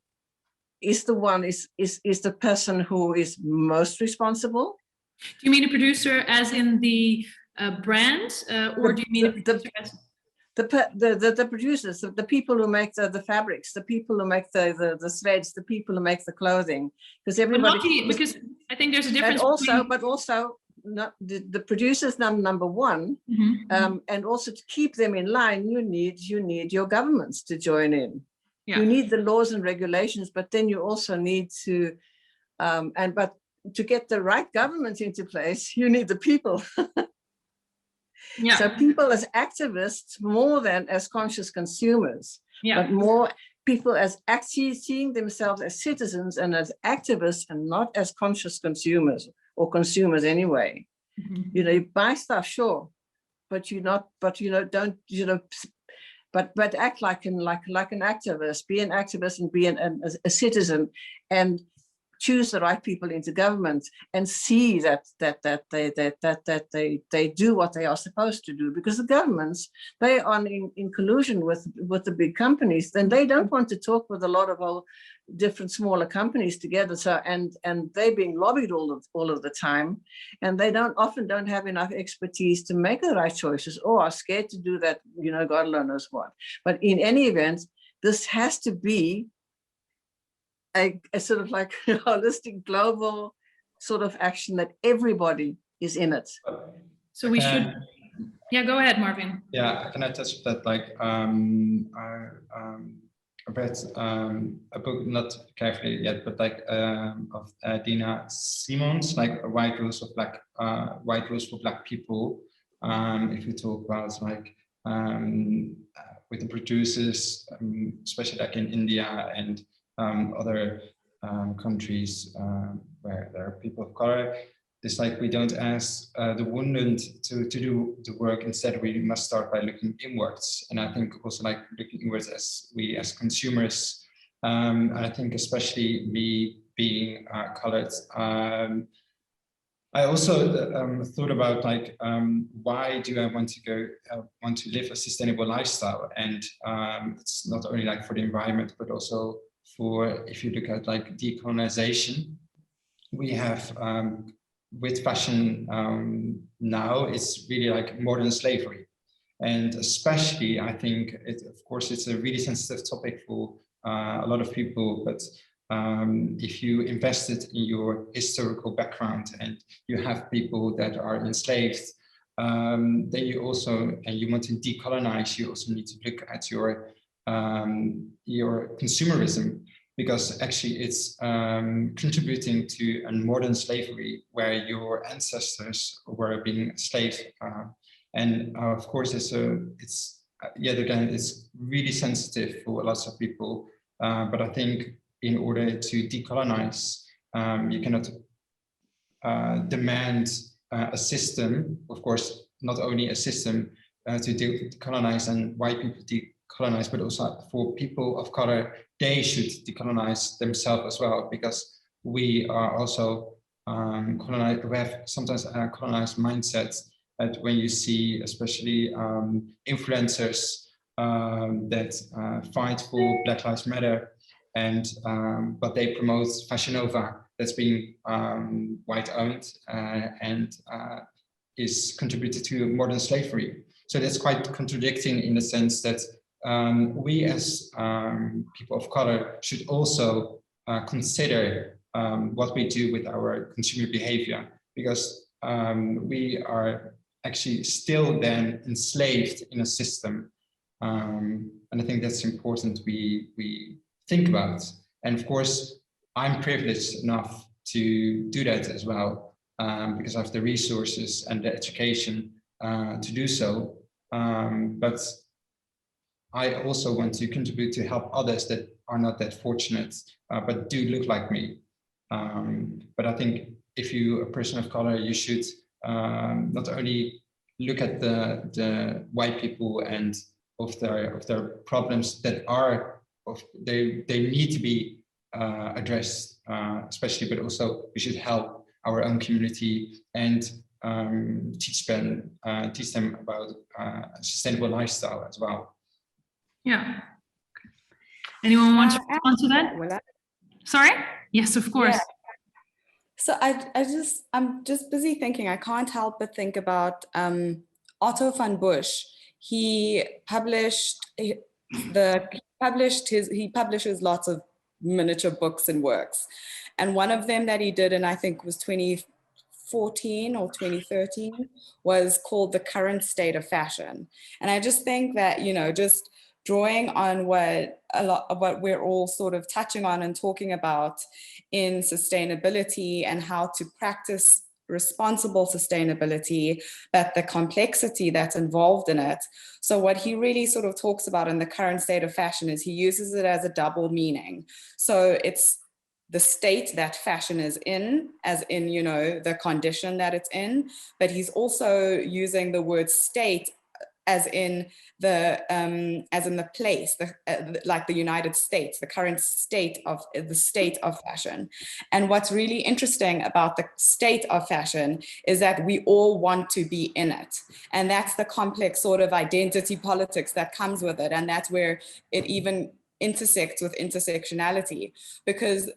is the person who is most responsible. Do you mean a producer as in the brand, or do you mean a producer as the producers, the people who make the fabrics, the people who make the threads, the people who make the clothing? Because everybody, because I think there's a difference. But also not the producers number one, and also to keep them in line, you need your governments to join in. Yeah. You need the laws and regulations, but then you also need to, but to get the right government into place, you need the people. Yeah. So people as activists more than as conscious consumers, but more people as actually seeing themselves as citizens and as activists and not as conscious consumers or consumers anyway. You know, you buy stuff, sure, but But act like an activist, be an activist and be a citizen, and choose the right people into government, and see that they do what they are supposed to do. Because the governments, they are in collusion with the big companies, then they don't want to talk with a lot of all different smaller companies together. So and they're being lobbied all of the time, and they often don't have enough expertise to make the right choices, or are scared to do that. You know, God alone knows what. But in any event, this has to be a sort of like holistic global sort of action that everybody is in it. So we should. Yeah, go ahead, Marvin. Yeah, can I touch that? Like, I read a book, not carefully yet, but like of Dina Simons, like White Rules for Black People. If we talk about like with the producers, especially like in India and other countries where there are people of color. It's like we don't ask the wounded to do the work. Instead, we must start by looking inwards. And I think also like looking inwards as consumers. And I think especially me being colored, I also thought about like why do I want to live a sustainable lifestyle? And it's not only like for the environment, but also for, if you look at like decolonization, we have with fashion now, it's really like modern slavery. And especially, I think, of course, it's a really sensitive topic for a lot of people, but if you invested in your historical background and you have people that are enslaved, then you also, and you want to decolonize, you also need to look at your consumerism, because actually it's contributing to a modern slavery where your ancestors were being enslaved. And of course, it's yet again, it's really sensitive for lots of people. But I think in order to decolonize, you cannot demand a system, of course, not only a system to decolonize and white people decolonize, but also for people of color, they should decolonize themselves as well, because we are also colonized. We have sometimes colonized mindsets that when you see, especially influencers that fight for Black Lives Matter, and but they promote Fashion Nova that's being white owned and is contributed to modern slavery. So that's quite contradicting in the sense that we as people of color should also consider what we do with our consumer behavior, because we are actually still then enslaved in a system. And I think that's important we think about. And of course, I'm privileged enough to do that as well, because I have the resources and the education to do so. But I also want to contribute to help others that are not that fortunate, but do look like me. But I think if you're a person of color, you should not only look at the white people and of their problems that are they need to be addressed, especially, but also we should help our own community and teach them about a sustainable lifestyle as well. Yeah. Anyone want to respond to that? Sorry? Yes, of course. Yeah. So I'm just busy thinking. I can't help but think about Otto van Busch. He publishes lots of miniature books and works, and one of them that he did, and I think was 2014 or 2013, was called The Current State of Fashion. And I just think that, you know, just drawing on what we're all sort of touching on and talking about in sustainability and how to practice responsible sustainability, but the complexity that's involved in it. So what he really sort of talks about in The Current State of Fashion is he uses it as a double meaning. So it's the state that fashion is in, as in, you know, the condition that it's in, but he's also using the word state as in the place, like the United States, the current state of fashion. And what's really interesting about the state of fashion is that we all want to be in it. And that's the complex sort of identity politics that comes with it. And that's where it even intersects with intersectionality, because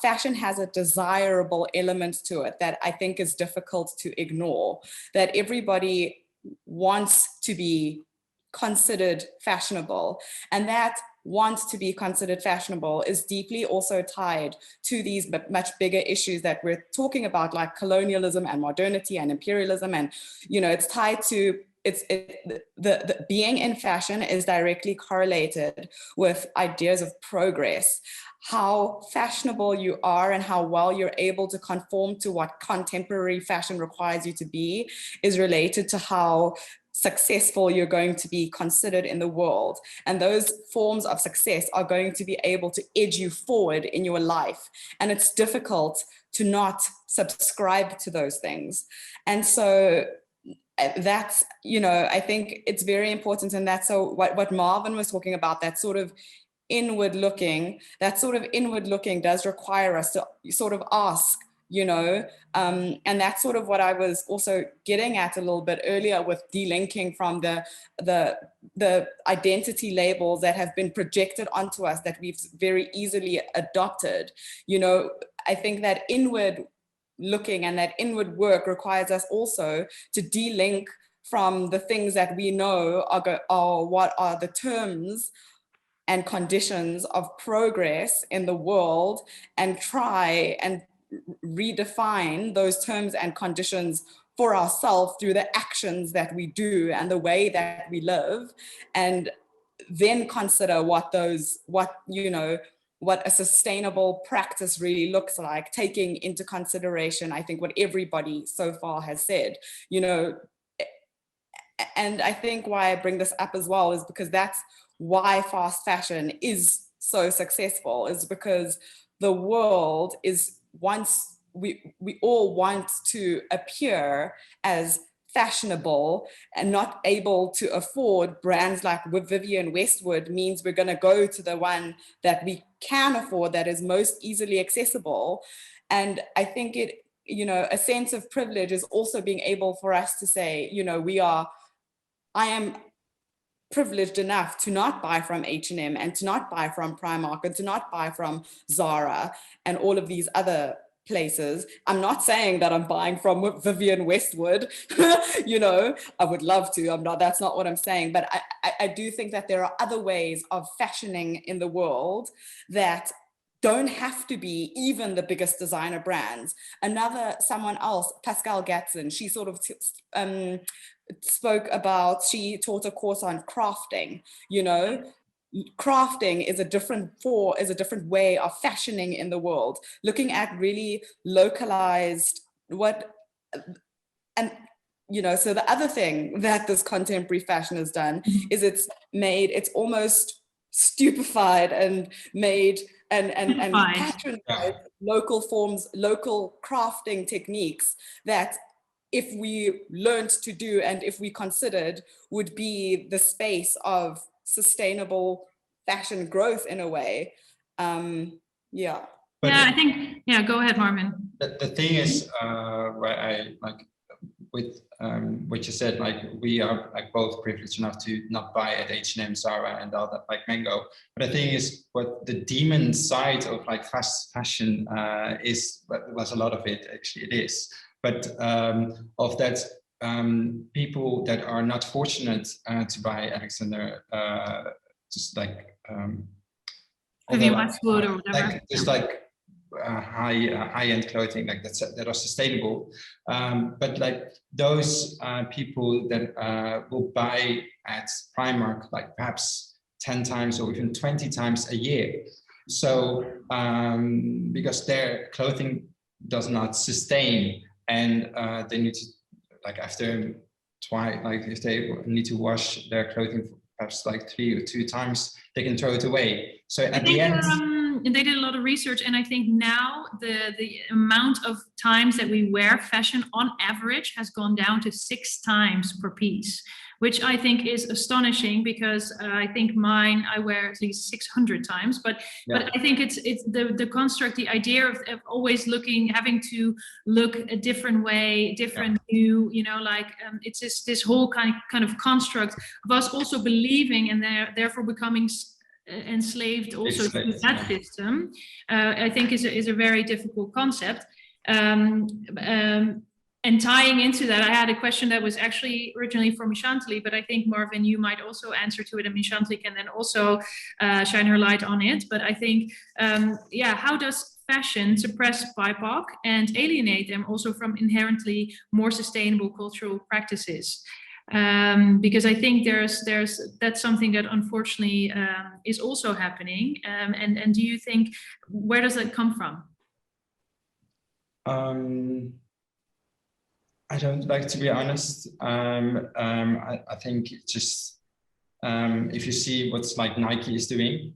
fashion has a desirable element to it that I think is difficult to ignore, that everybody wants to be considered fashionable. And that want to be considered fashionable is deeply also tied to these much bigger issues that we're talking about, like colonialism and modernity and imperialism. And, you know, it's tied to, the being in fashion is directly correlated with ideas of progress. How fashionable you are and how well you're able to conform to what contemporary fashion requires you to be is related to how successful you're going to be considered in the world. And those forms of success are going to be able to edge you forward in your life. And it's difficult to not subscribe to those things. And so that's, you know, I think it's very important. And that's so what Marvin was talking about, that sort of inward looking does require us to sort of ask, you know, and that's sort of what I was also getting at a little bit earlier with delinking from the identity labels that have been projected onto us that we've very easily adopted. You know, I think that inward looking and that inward work requires us also to delink from the things that we know are what are the terms and conditions of progress in the world, and try and redefine those terms and conditions for ourselves through the actions that we do and the way that we live, and then consider what a sustainable practice really looks like, taking into consideration, I think, what everybody so far has said, you know. And I think why I bring this up as well is because that's why fast fashion is so successful, is because the world is, once we all want to appear as fashionable and not able to afford brands like Vivienne Westwood, means we're going to go to the one that we can afford, that is most easily accessible. And I think it, you know, a sense of privilege is also being able for us to say, you know, I am privileged enough to not buy from H&M and to not buy from Primark and to not buy from Zara and all of these other places. I'm not saying that I'm buying from Vivienne Westwood, you know, I would love to, that's not what I'm saying, but I do think that there are other ways of fashioning in the world that don't have to be even the biggest designer brands. Someone else, Pascal Gatson, she sort of spoke about, she taught a course on crafting, you know. Crafting is a different way of fashioning in the world, looking at really localized and you know. So the other thing that this contemporary fashion has done is it's almost stupefied and made and patronized local forms, local crafting techniques that, if we learned to do and if we considered, would be the space of sustainable fashion growth in a way. Yeah. But I think, go ahead, Marvin. The thing is, where I like with what you said, like we are like both privileged enough to not buy at H&M, Zara, and all that, like Mango. But the thing is, what the demon side of like fast fashion is, was a lot of it, actually it is. But of that, people that are not fortunate to buy Alexander, just like Vivienne Westwood or whatever, like just like high-end clothing, like that are sustainable. But like those people that will buy at Primark, like perhaps 10 times or even 20 times a year. So because their clothing does not sustain. And they need to, like after twice, like if they need to wash their clothing for perhaps like 3 or 2 times, they can throw it away. So at the end, they did a lot of research, and I think now the amount of times that we wear fashion on average has gone down to 6 times per piece, which I think is astonishing, because I think mine I wear at least 600 times. But I think it's the construct, the idea of always having to look a different way, different new, you know, like it's just this whole kind of construct of us also believing and therefore becoming enslaved also to that system. I think is a very difficult concept. And tying into that, I had a question that was actually originally for Michantely, but I think Marvin, you might also answer to it, and Michantely can then also shine her light on it. But I think, yeah, how does fashion suppress BIPOC and alienate them also from inherently more sustainable cultural practices? Because I think that's something that unfortunately is also happening. And do you think, where does that come from? I don't like to be honest. I think just if you see what's like Nike is doing,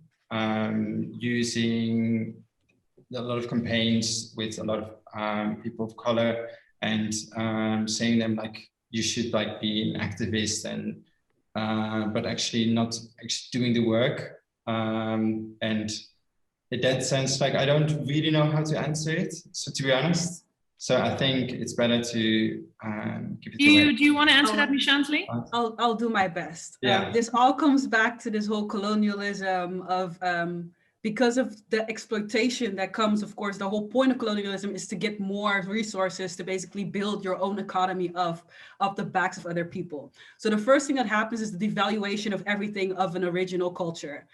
using a lot of campaigns with a lot of people of color, and saying them like you should like be an activist, and but actually not actually doing the work. And in that sense, like I don't really know how to answer it. So to be honest. So I think it's better to give it away. Do you want to answer that, Michantely? I'll do my best. Yeah. This all comes back to this whole colonialism of because of the exploitation that comes, of course, the whole point of colonialism is to get more resources to basically build your own economy of the backs of other people. So the first thing that happens is the devaluation of everything of an original culture.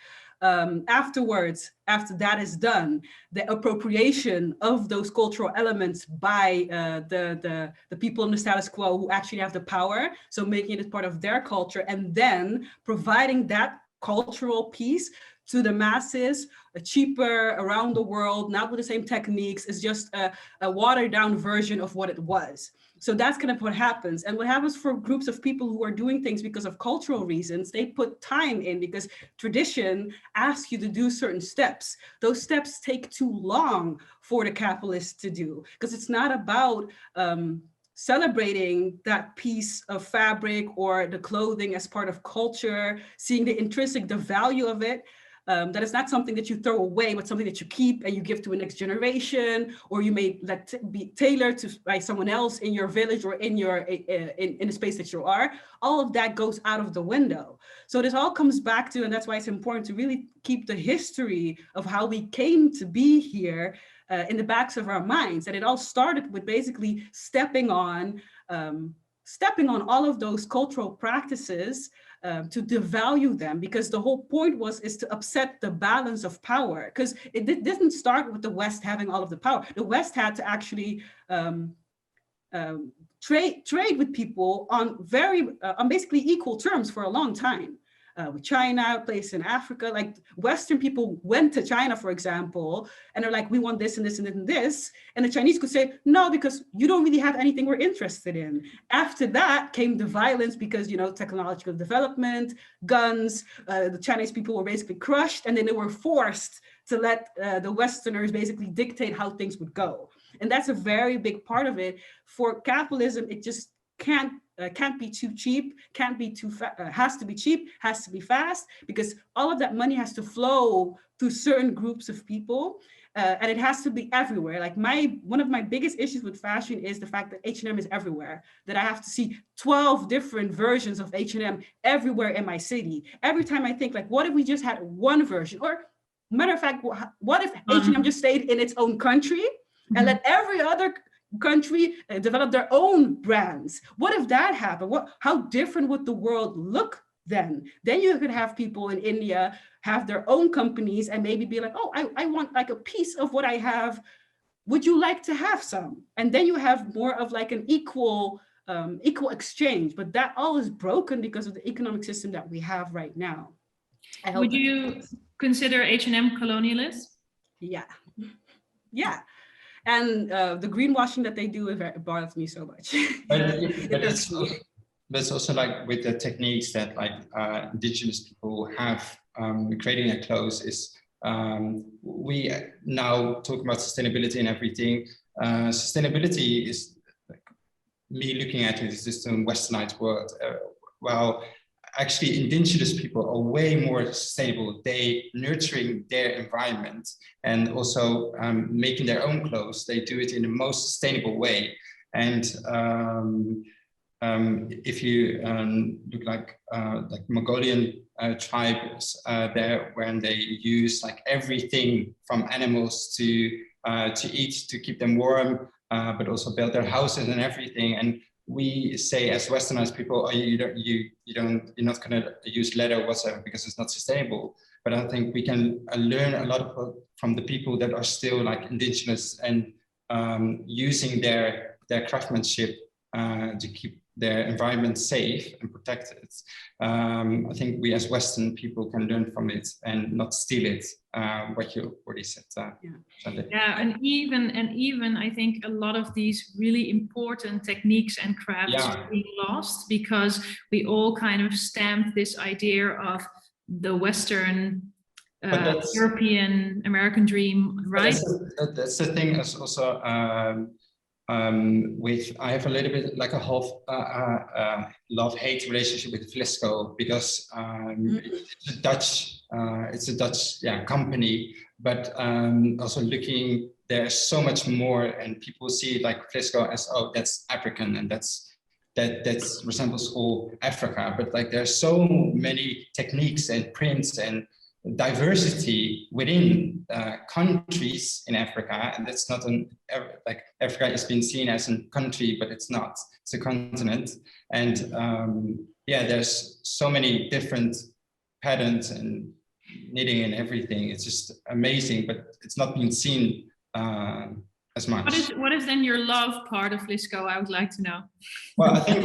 Afterwards, after that is done, the appropriation of those cultural elements by the people in the status quo who actually have the power, so making it part of their culture, and then providing that cultural piece to the masses, cheaper around the world, not with the same techniques, is just a watered down version of what it was. So that's kind of what happens. And what happens for groups of people who are doing things because of cultural reasons, they put time in because tradition asks you to do certain steps. Those steps take too long for the capitalists to do, because it's not about celebrating that piece of fabric or the clothing as part of culture, seeing the value of it. That is not something that you throw away, but something that you keep and you give to a next generation, or you may let be tailored to by someone else in your village or in your in the space that you are. All of that goes out of the window. So this all comes back to, and that's why it's important to really keep the history of how we came to be here in the backs of our minds. And it all started with basically stepping on all of those cultural practices to devalue them, because the whole point is to upset the balance of power, because it didn't start with the West having all of the power. The West had to actually trade with people on basically equal terms for a long time. With China, place in Africa, like Western people went to China, for example, and they're like, we want this and this and this and this. And the Chinese could say, no, because you don't really have anything we're interested in. After that came the violence because, technological development, guns, the Chinese people were basically crushed, and then they were forced to let the Westerners basically dictate how things would go. And that's a very big part of it. For capitalism, it just can't be too cheap, has to be cheap, has to be fast, because all of that money has to flow to certain groups of people, and it has to be everywhere. Like one of my biggest issues with fashion is the fact that H&M is everywhere, that I have to see 12 different versions of H&M everywhere in my city. Every time I think, like, what if we just had one version? Or matter of fact, what if H&M just stayed in its own country and let every other country develop their own brands? What if that happened? How different would the world look then? Then you could have people in India have their own companies and maybe be like, oh, I want like a piece of what I have. Would you like to have some? And then you have more of like an equal exchange. But that all is broken because of the economic system that we have right now. Would you consider H&M colonialist? Yeah. And the greenwashing that they do, it bothers me so much. But it's also like with the techniques that like indigenous people have creating their clothes is, we now talk about sustainability and everything. Sustainability is, like, me looking at it, is just a westernized world. Well, actually, indigenous people are way more sustainable. They nurturing their environment and also making their own clothes. They do it in the most sustainable way. And if you look like Mongolian tribes there, when they use like everything from animals to eat to keep them warm, but also build their houses and everything. And we say as Westernized people, oh, you're not going to use leather whatsoever because it's not sustainable. But I think we can learn a lot from the people that are still like indigenous and using their craftsmanship to keep their environment safe and protected. I think we as Western people can learn from it and not steal it. What you already said. And even I think a lot of these really important techniques and crafts are being lost because we all kind of stamped this idea of the Western European American dream, right? That's the thing. Is also I have a little bit like a half love-hate relationship with Flisco because it's a Dutch company, but also looking, there's so much more, and people see like Flisco as, oh, that's African and that resembles all Africa, but like there's so many techniques and prints and diversity within countries in Africa, and that's not like Africa is being seen as a country, but it's not. It's a continent, and there's so many different patterns and knitting and everything. It's just amazing, but it's not being seen as much. What is then your love part of Flisco? I would like to know. Well, I think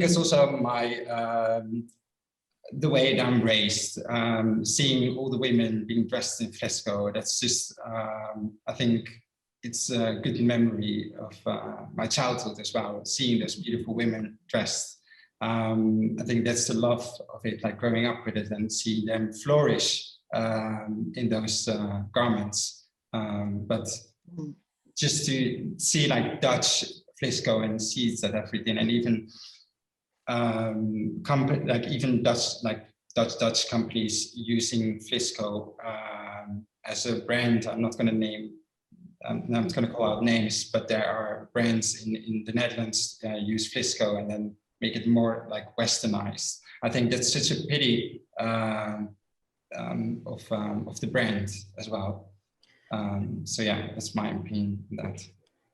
it's also my. The way that I'm raised, seeing all the women being dressed in Flisco, that's just, I think it's a good memory of my childhood as well, seeing those beautiful women dressed. I think that's the love of it, like growing up with it and seeing them flourish in those garments. But just to see like Dutch Flisco and seeds and everything, and even like even Dutch companies using Flisco as a brand. I'm not going to name, I'm not going to call out names, but there are brands in the Netherlands use Flisco and then make it more like westernized. I think that's such a pity of the brand as well. So yeah, that's my opinion on that.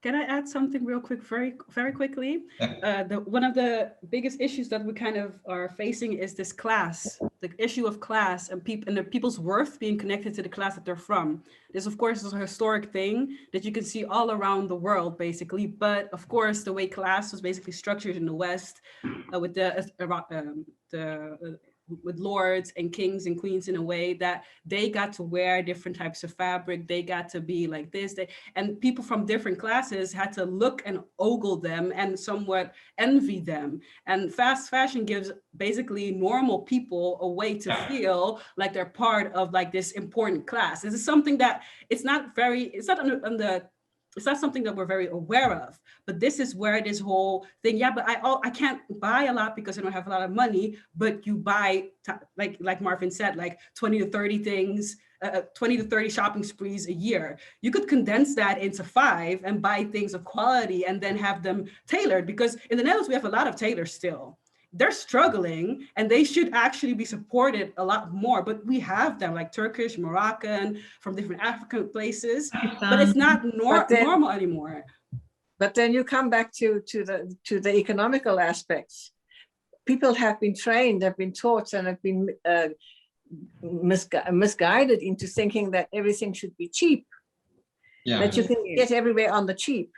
Can I add something real quick, very quickly? Yeah. One of the biggest issues that we kind of are facing is this class, the issue of class and the people's worth being connected to the class that they're from. This, of course, is a historic thing that you can see all around the world, basically. But of course, the way class was basically structured in the West, with with lords and kings and queens, in a way that they got to wear different types of fabric, they got to be like this, and people from different classes had to look and ogle them and somewhat envy them. And fast fashion gives basically normal people a way to feel like they're part of like this important class. This is something that it's not something that we're very aware of, but this is where this whole thing, but I can't buy a lot because I don't have a lot of money, but you buy, like Marvin said, like 20 to 30 things, 20 to 30 shopping sprees a year. You could condense that into 5 and buy things of quality and then have them tailored, because in the Netherlands, we have a lot of tailors still. They're struggling and they should actually be supported a lot more, but we have them like Turkish, Moroccan, from different African places, but it's not normal anymore. But then you come back to the economical aspects. People have been trained, have been taught, and have been misguided into thinking that everything should be cheap, that you can get everywhere on the cheap.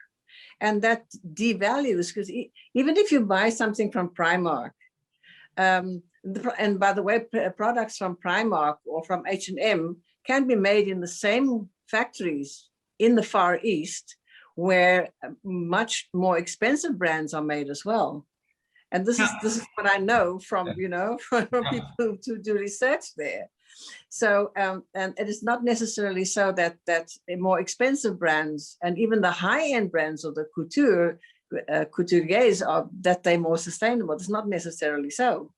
And that devalues, because even if you buy something from Primark, and by the way, products from Primark or from H&M can be made in the same factories in the Far East, where much more expensive brands are made as well. And this is what I know from from people who do research there. So and it is not necessarily so that more expensive brands and even the high-end brands of the couturiers are that they're more sustainable. It's not necessarily so,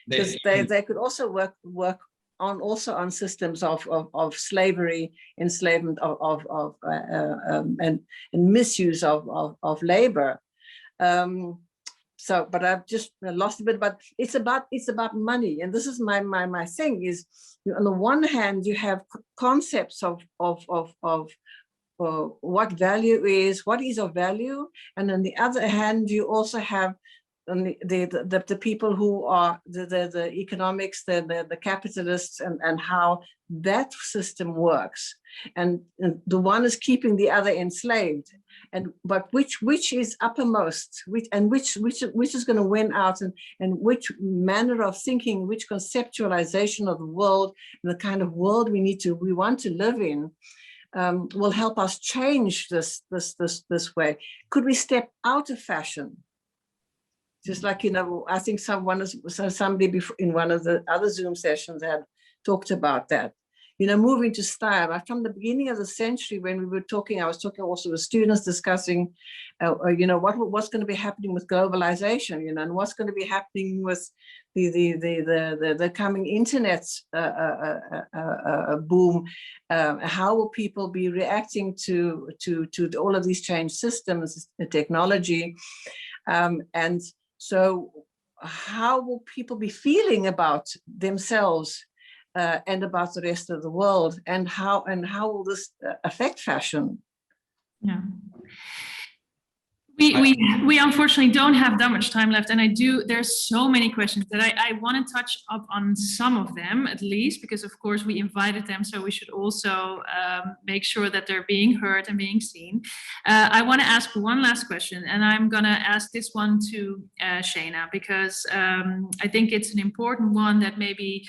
because they could also work on systems of slavery, enslavement and misuse of labor. So, but I've just lost a bit. But it's about money, and this is my thing. Is on the one hand you have concepts of what value is, what is of value. And on the other hand, you also have the people who are the economics, the capitalists, and how that system works. And the one is keeping the other enslaved. But which is uppermost, which is going to win out, and which manner of thinking, which conceptualization of the world, the kind of world we want to live in, will help us change this way. Could we step out of fashion? Just like, I think somebody before in one of the other Zoom sessions had talked about that. Moving to style. From the beginning of the century, when we were talking, I was talking also with students discussing, what's going to be happening with globalization, and what's going to be happening with the coming internet boom. How will people be reacting to all of these changed systems, technology, and so how will people be feeling about themselves and about the rest of the world, and how will this affect fashion? Yeah. We unfortunately don't have that much time left, and there's so many questions that I want to touch up on some of them at least, because of course we invited them, so we should also make sure that they're being heard and being seen. I want to ask one last question, and I'm going to ask this one to Shana, because I think it's an important one that maybe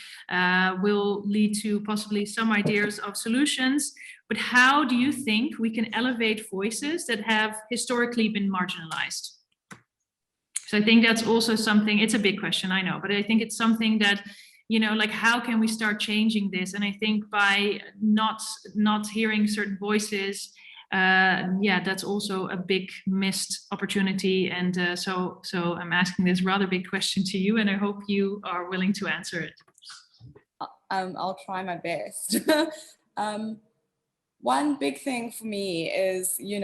will lead to possibly some ideas of solutions. But how do you think we can elevate voices that have historically been marginalized? So I think that's also something, it's a big question, I know, but I think it's something that, how can we start changing this? And I think by not hearing certain voices, that's also a big missed opportunity. And so I'm asking this rather big question to you, and I hope you are willing to answer it. I'll try my best. One big thing for me is, you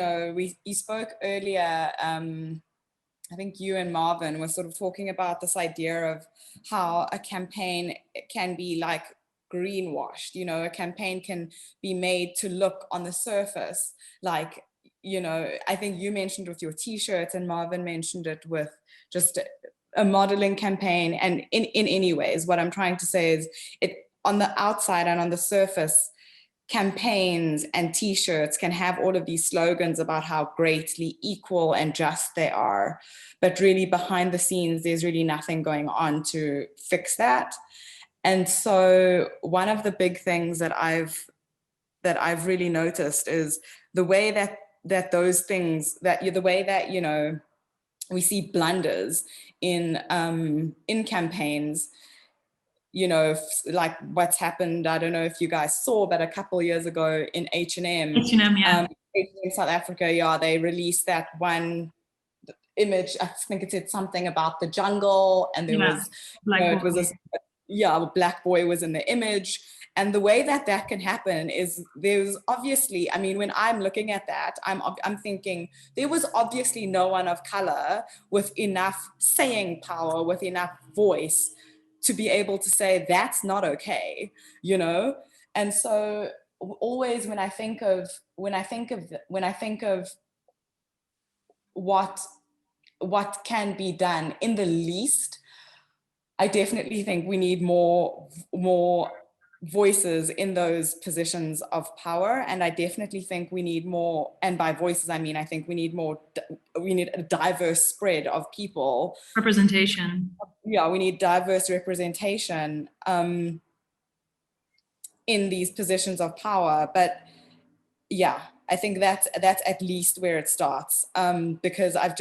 spoke earlier, I think you and Marvin were sort of talking about this idea of how a campaign can be like greenwashed. A campaign can be made to look on the surface like, I think you mentioned with your t-shirts, and Marvin mentioned it with just a modeling campaign. And in any ways, what I'm trying to say is it on the outside and on the surface, campaigns and t-shirts can have all of these slogans about how greatly equal and just they are, but really behind the scenes there's really nothing going on to fix that. And so one of the big things that I've really noticed is the way that those things, the way that we see blunders in campaigns, like what's happened, I don't know if you guys saw, but a couple of years ago in H&M, yeah. in South Africa, they released that one image. I think it said something about the jungle, and there was, it was a black boy was in the image. And the way that can happen is there's obviously, when I'm looking at that, I'm thinking there was obviously no one of color with enough saying power, with enough voice to be able to say that's not okay, And so always when I think of what can be done in the least, I definitely think we need more voices in those positions of power. And I definitely think we need more, and by voices I think we need a diverse spread of people. Representation. Yeah, we need diverse representation in these positions of power. But yeah, I think that's at least where it starts, because I've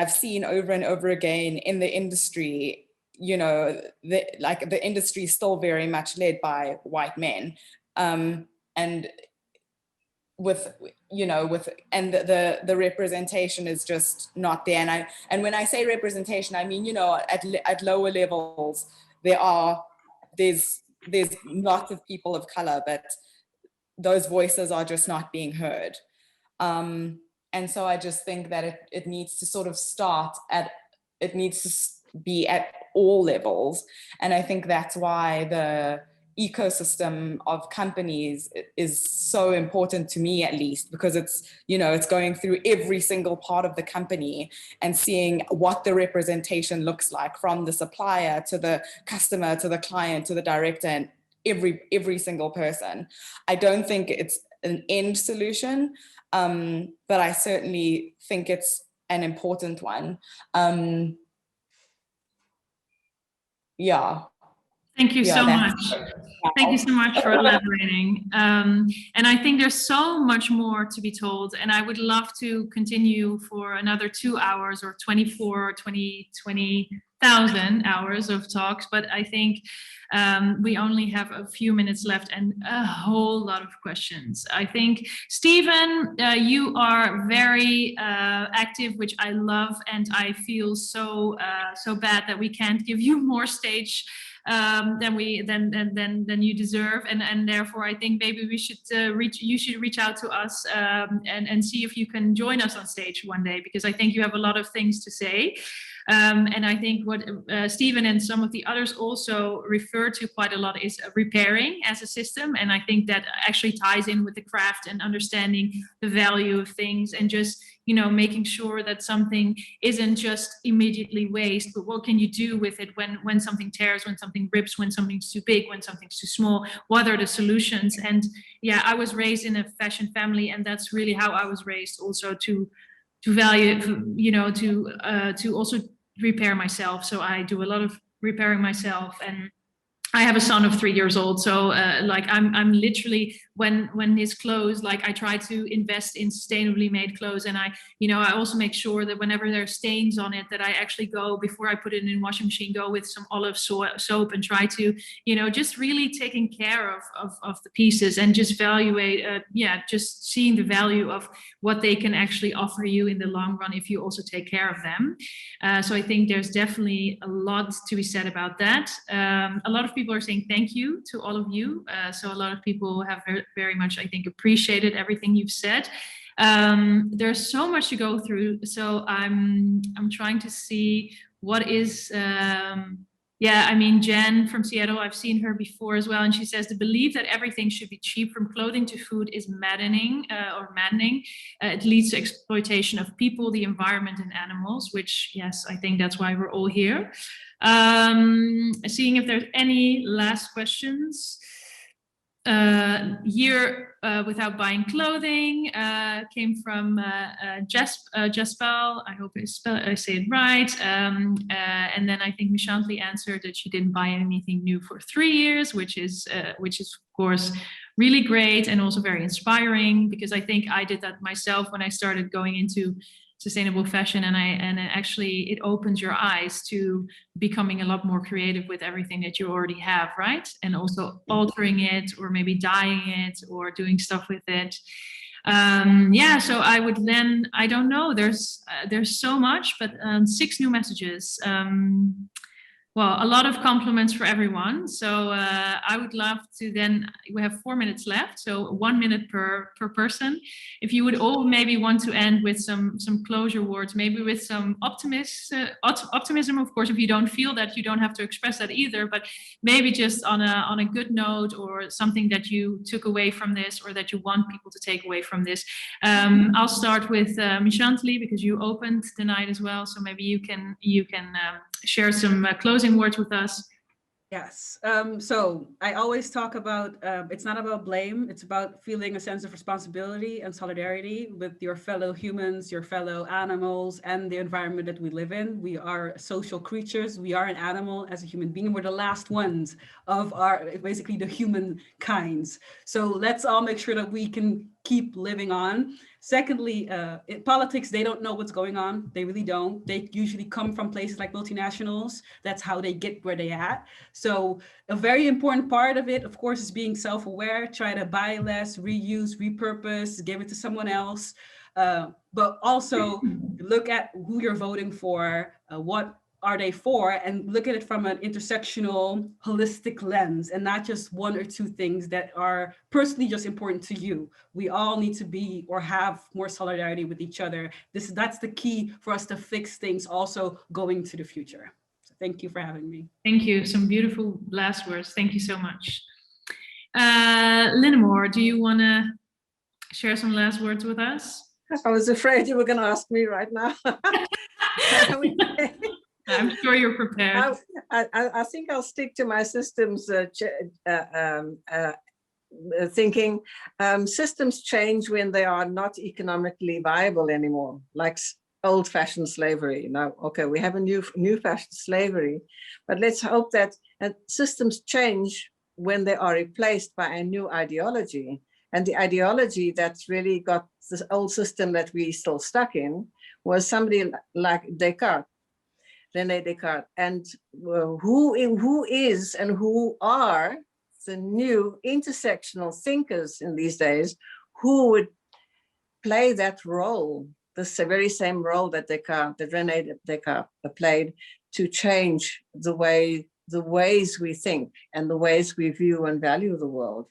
seen over and over again in the industry, the industry is still very much led by white men, and the representation is just not there. And when I say representation, I mean, at lower levels, there's lots of people of color, but those voices are just not being heard. And so I just think that it needs to sort of it needs to be at all levels. And I think that's why the ecosystem of companies is so important to me, at least, because it's, you know, it's going through every single part of the company and seeing what the representation looks like, from the supplier to the customer to the client to the director, and every single person. I don't think it's an end solution, but I certainly think it's an important one. Yeah. Thank you so much. Wow. Thank you so much for elaborating. And I think there's so much more to be told, and I would love to continue for another 2 hours or 20,000 hours of talks, but I think we only have a few minutes left and a whole lot of questions. I think, Stephen, you are very active, which I love, and I feel so bad that we can't give you more stage than you deserve, and therefore I think maybe we should you should reach out to us and see if you can join us on stage one day, because I think you have a lot of things to say. And I think what Stephen and some of the others also refer to quite a lot is repairing as a system. And I think that actually ties in with the craft and understanding the value of things, and just, you know, making sure that something isn't just immediately waste, but what can you do with it when something tears, when something rips, when something's too big, when something's too small, what are the solutions? And yeah, I was raised in a fashion family, and that's really how I was raised, also to value, you know, to also repair myself. So I do a lot of repairing myself, and I have a son of 3 years old, so like I'm literally, when his clothes, like I try to invest in sustainably made clothes, and I also make sure that whenever there are stains on it, that I actually go, before I put it in washing machine, go with some olive soap and try to, just really taking care of the pieces, and just evaluate, just seeing the value of what they can actually offer you in the long run if you also take care of them. So I think there's definitely a lot to be said about that. A lot of people are saying thank you to all of you. So a lot of people have very much, I think, appreciated everything you've said. There's so much to go through. So I'm trying to see what is, Jen from Seattle, I've seen her before as well. And she says the belief that everything should be cheap, from clothing to food, is maddening. It leads to exploitation of people, the environment, and animals, which, yes, I think that's why we're all here. Seeing if there's any last questions. Year without buying clothing came from Jaspal. I hope I say it right. And then I think Michantely answered that she didn't buy anything new for 3 years, which is of course really great and also very inspiring, because I think I did that myself when I started going into sustainable fashion, and actually it opens your eyes to becoming a lot more creative with everything that you already have, right? And also altering it, or maybe dyeing it, or doing stuff with it. So I would then, I don't know, there's so much, but 6 new messages. Well, a lot of compliments for everyone. So I would love to then, we have 4 minutes left, so 1 minute per person. If you would all maybe want to end with some closure words, maybe with some optimism, of course. If you don't feel that, you don't have to express that either, but maybe just on a good note, or something that you took away from this, or that you want people to take away from this. I'll start with Michantely, because you opened the night as well, so maybe you can share some closing words with us. Yes. So I always talk about, it's not about blame. It's about feeling a sense of responsibility and solidarity with your fellow humans, your fellow animals, and the environment that we live in. We are social creatures. We are an animal as a human being. We're the last ones of basically the human kinds. So let's all make sure that we can keep living on. Secondly, in politics, they don't know what's going on. They really don't. They usually come from places like multinationals. That's how they get where they're at. So a very important part of it, of course, is being self-aware, try to buy less, reuse, repurpose, give it to someone else. But also look at who you're voting for, what are they for, and look at it from an intersectional, holistic lens, and not just 1 or 2 things that are personally just important to you. We all need to be, or have, more solidarity with each other. That's the key for us to fix things also going to the future. So thank you for having me. Thank you. Some beautiful last words. Thank you so much. Linnemore, do you want to share some last words with us? I was afraid you were going to ask me right now. I'm sure you're prepared. I think I'll stick to my systems thinking. Systems change when they are not economically viable anymore, like old-fashioned slavery. Now, okay, we have a new-fashioned slavery, but let's hope that systems change when they are replaced by a new ideology. And the ideology that's really got this old system that we still stuck in was somebody like Descartes, René Descartes, and who is and who are the new intersectional thinkers in these days who would play that role, this very same role that René Descartes played, to change the ways we think and the ways we view and value the world.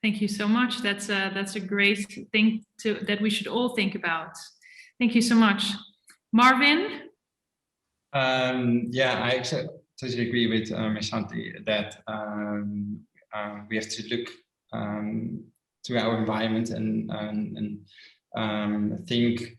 Thank you so much. That's a great thing that we should all think about. Thank you so much. Marvin? Yeah, I actually totally agree with Michantely that we have to look to our environment and think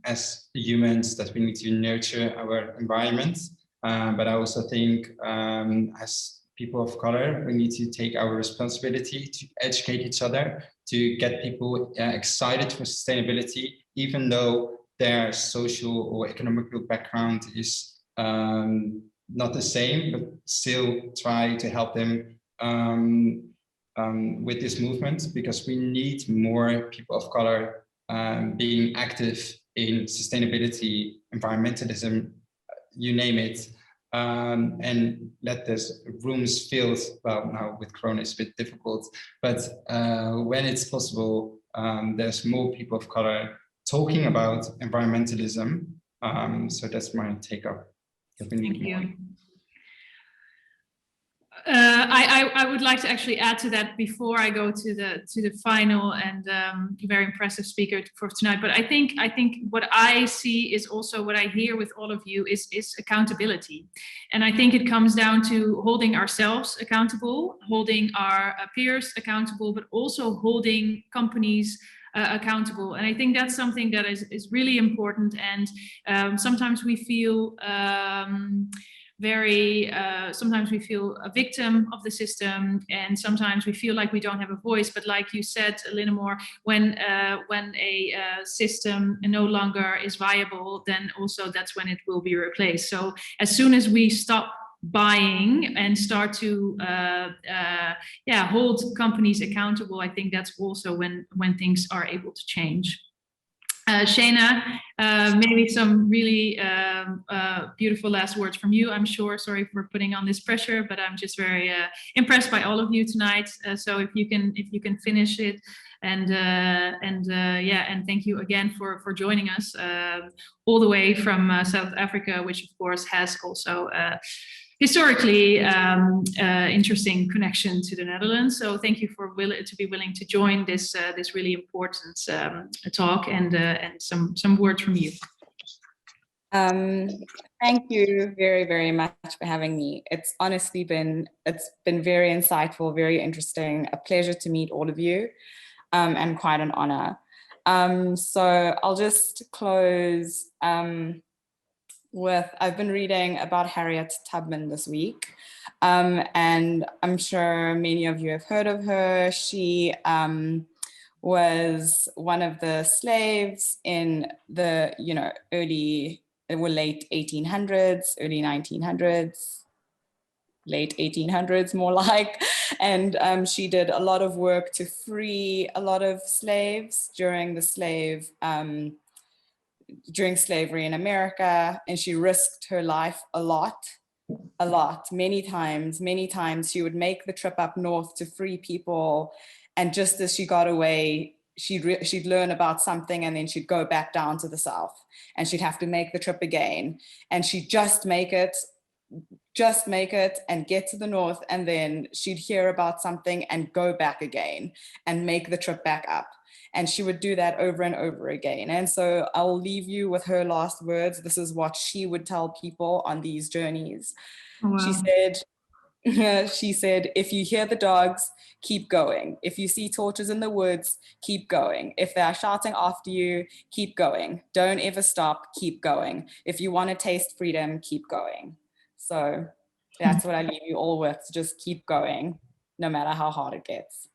as humans that we need to nurture our environment. But I also think as people of color, we need to take our responsibility to educate each other, to get people excited for sustainability, even though their social or economical background is not the same, but still try to help them with this movement, because we need more people of color being active in sustainability, environmentalism, you name it. And let those rooms filled. Well, now with Corona it's a bit difficult, but when it's possible, there's more people of color talking about environmentalism. So that's my take up. Thank you. I would like to actually add to that before I go to the final and very impressive speaker for tonight. But I think what I see is also what I hear with all of you is accountability, and I think it comes down to holding ourselves accountable, holding our peers accountable, but also holding companies accountable. And I think that's something that is really important. And sometimes we feel sometimes we feel a victim of the system, and sometimes we feel like we don't have a voice. But like you said, Linnemore, when a system no longer is viable, then also that's when it will be replaced. So as soon as we stop buying and start to hold companies accountable, I think that's also when things are able to change. Shana, maybe some really beautiful last words from you, I'm sure. Sorry for putting on this pressure, but I'm just very impressed by all of you tonight. So if you can finish it, and thank you again for joining us all the way from South Africa, which of course has also historically interesting connection to the Netherlands. So thank you for to be willing to join this really important talk, and some words from you. Thank you very, very much for having me. It's honestly been very insightful, very interesting, a pleasure to meet all of you, and quite an honor. So I'll just close with, I've been reading about Harriet Tubman this week, and I'm sure many of you have heard of her. She was one of the slaves in the late 1800s, early 1900s, late 1800s more like, and she did a lot of work to free a lot of slaves during slavery in America, and she risked her life a lot, many times. She would make the trip up north to free people, and just as she got away, she'd learn about something, and then she'd go back down to the south, and she'd have to make the trip again, and she'd just make it and get to the north, and then she'd hear about something and go back again and make the trip back up. And she would do that over and over again. And so I'll leave you with her last words. This is what she would tell people on these journeys. Oh, wow. She said, She said, if you hear the dogs, keep going. If you see torches in the woods, keep going. If they are shouting after you, keep going. Don't ever stop, keep going. If you want to taste freedom, keep going. So that's what I leave you all with, just keep going, no matter how hard it gets.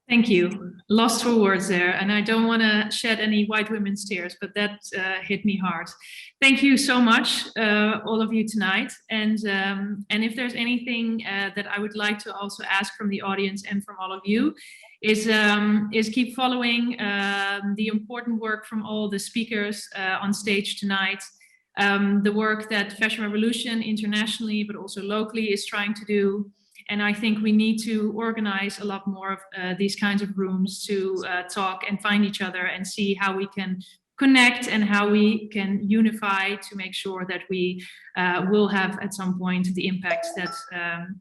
Thank you. Lost for words there, and I don't want to shed any white women's tears, but that hit me hard. Thank you so much, all of you tonight. And if there's anything that I would like to also ask from the audience and from all of you, is keep following the important work from all the speakers on stage tonight. The work that Fashion Revolution internationally, but also locally, is trying to do. And I think we need to organize a lot more of these kinds of rooms to talk and find each other and see how we can connect and how we can unify to make sure that we will have at some point the impact that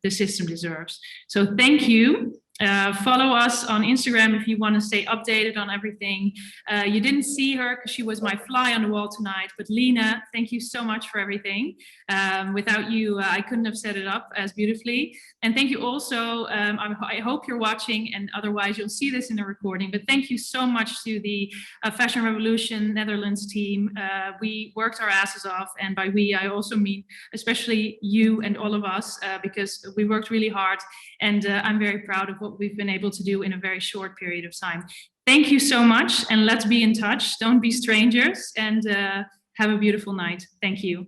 the system deserves. So thank you. Follow us on Instagram if you want to stay updated on everything. You didn't see her because she was my fly on the wall tonight, but Lena, thank you so much for everything. Without you, I couldn't have set it up as beautifully. And thank you also, I hope you're watching, and otherwise you'll see this in the recording, but thank you so much to the Fashion Revolution Netherlands team. We worked our asses off, and by we, I also mean especially you and all of us, because we worked really hard, and I'm very proud of what we've been able to do in a very short period of time. Thank you so much, and let's be in touch. Don't be strangers, and have a beautiful night. Thank you.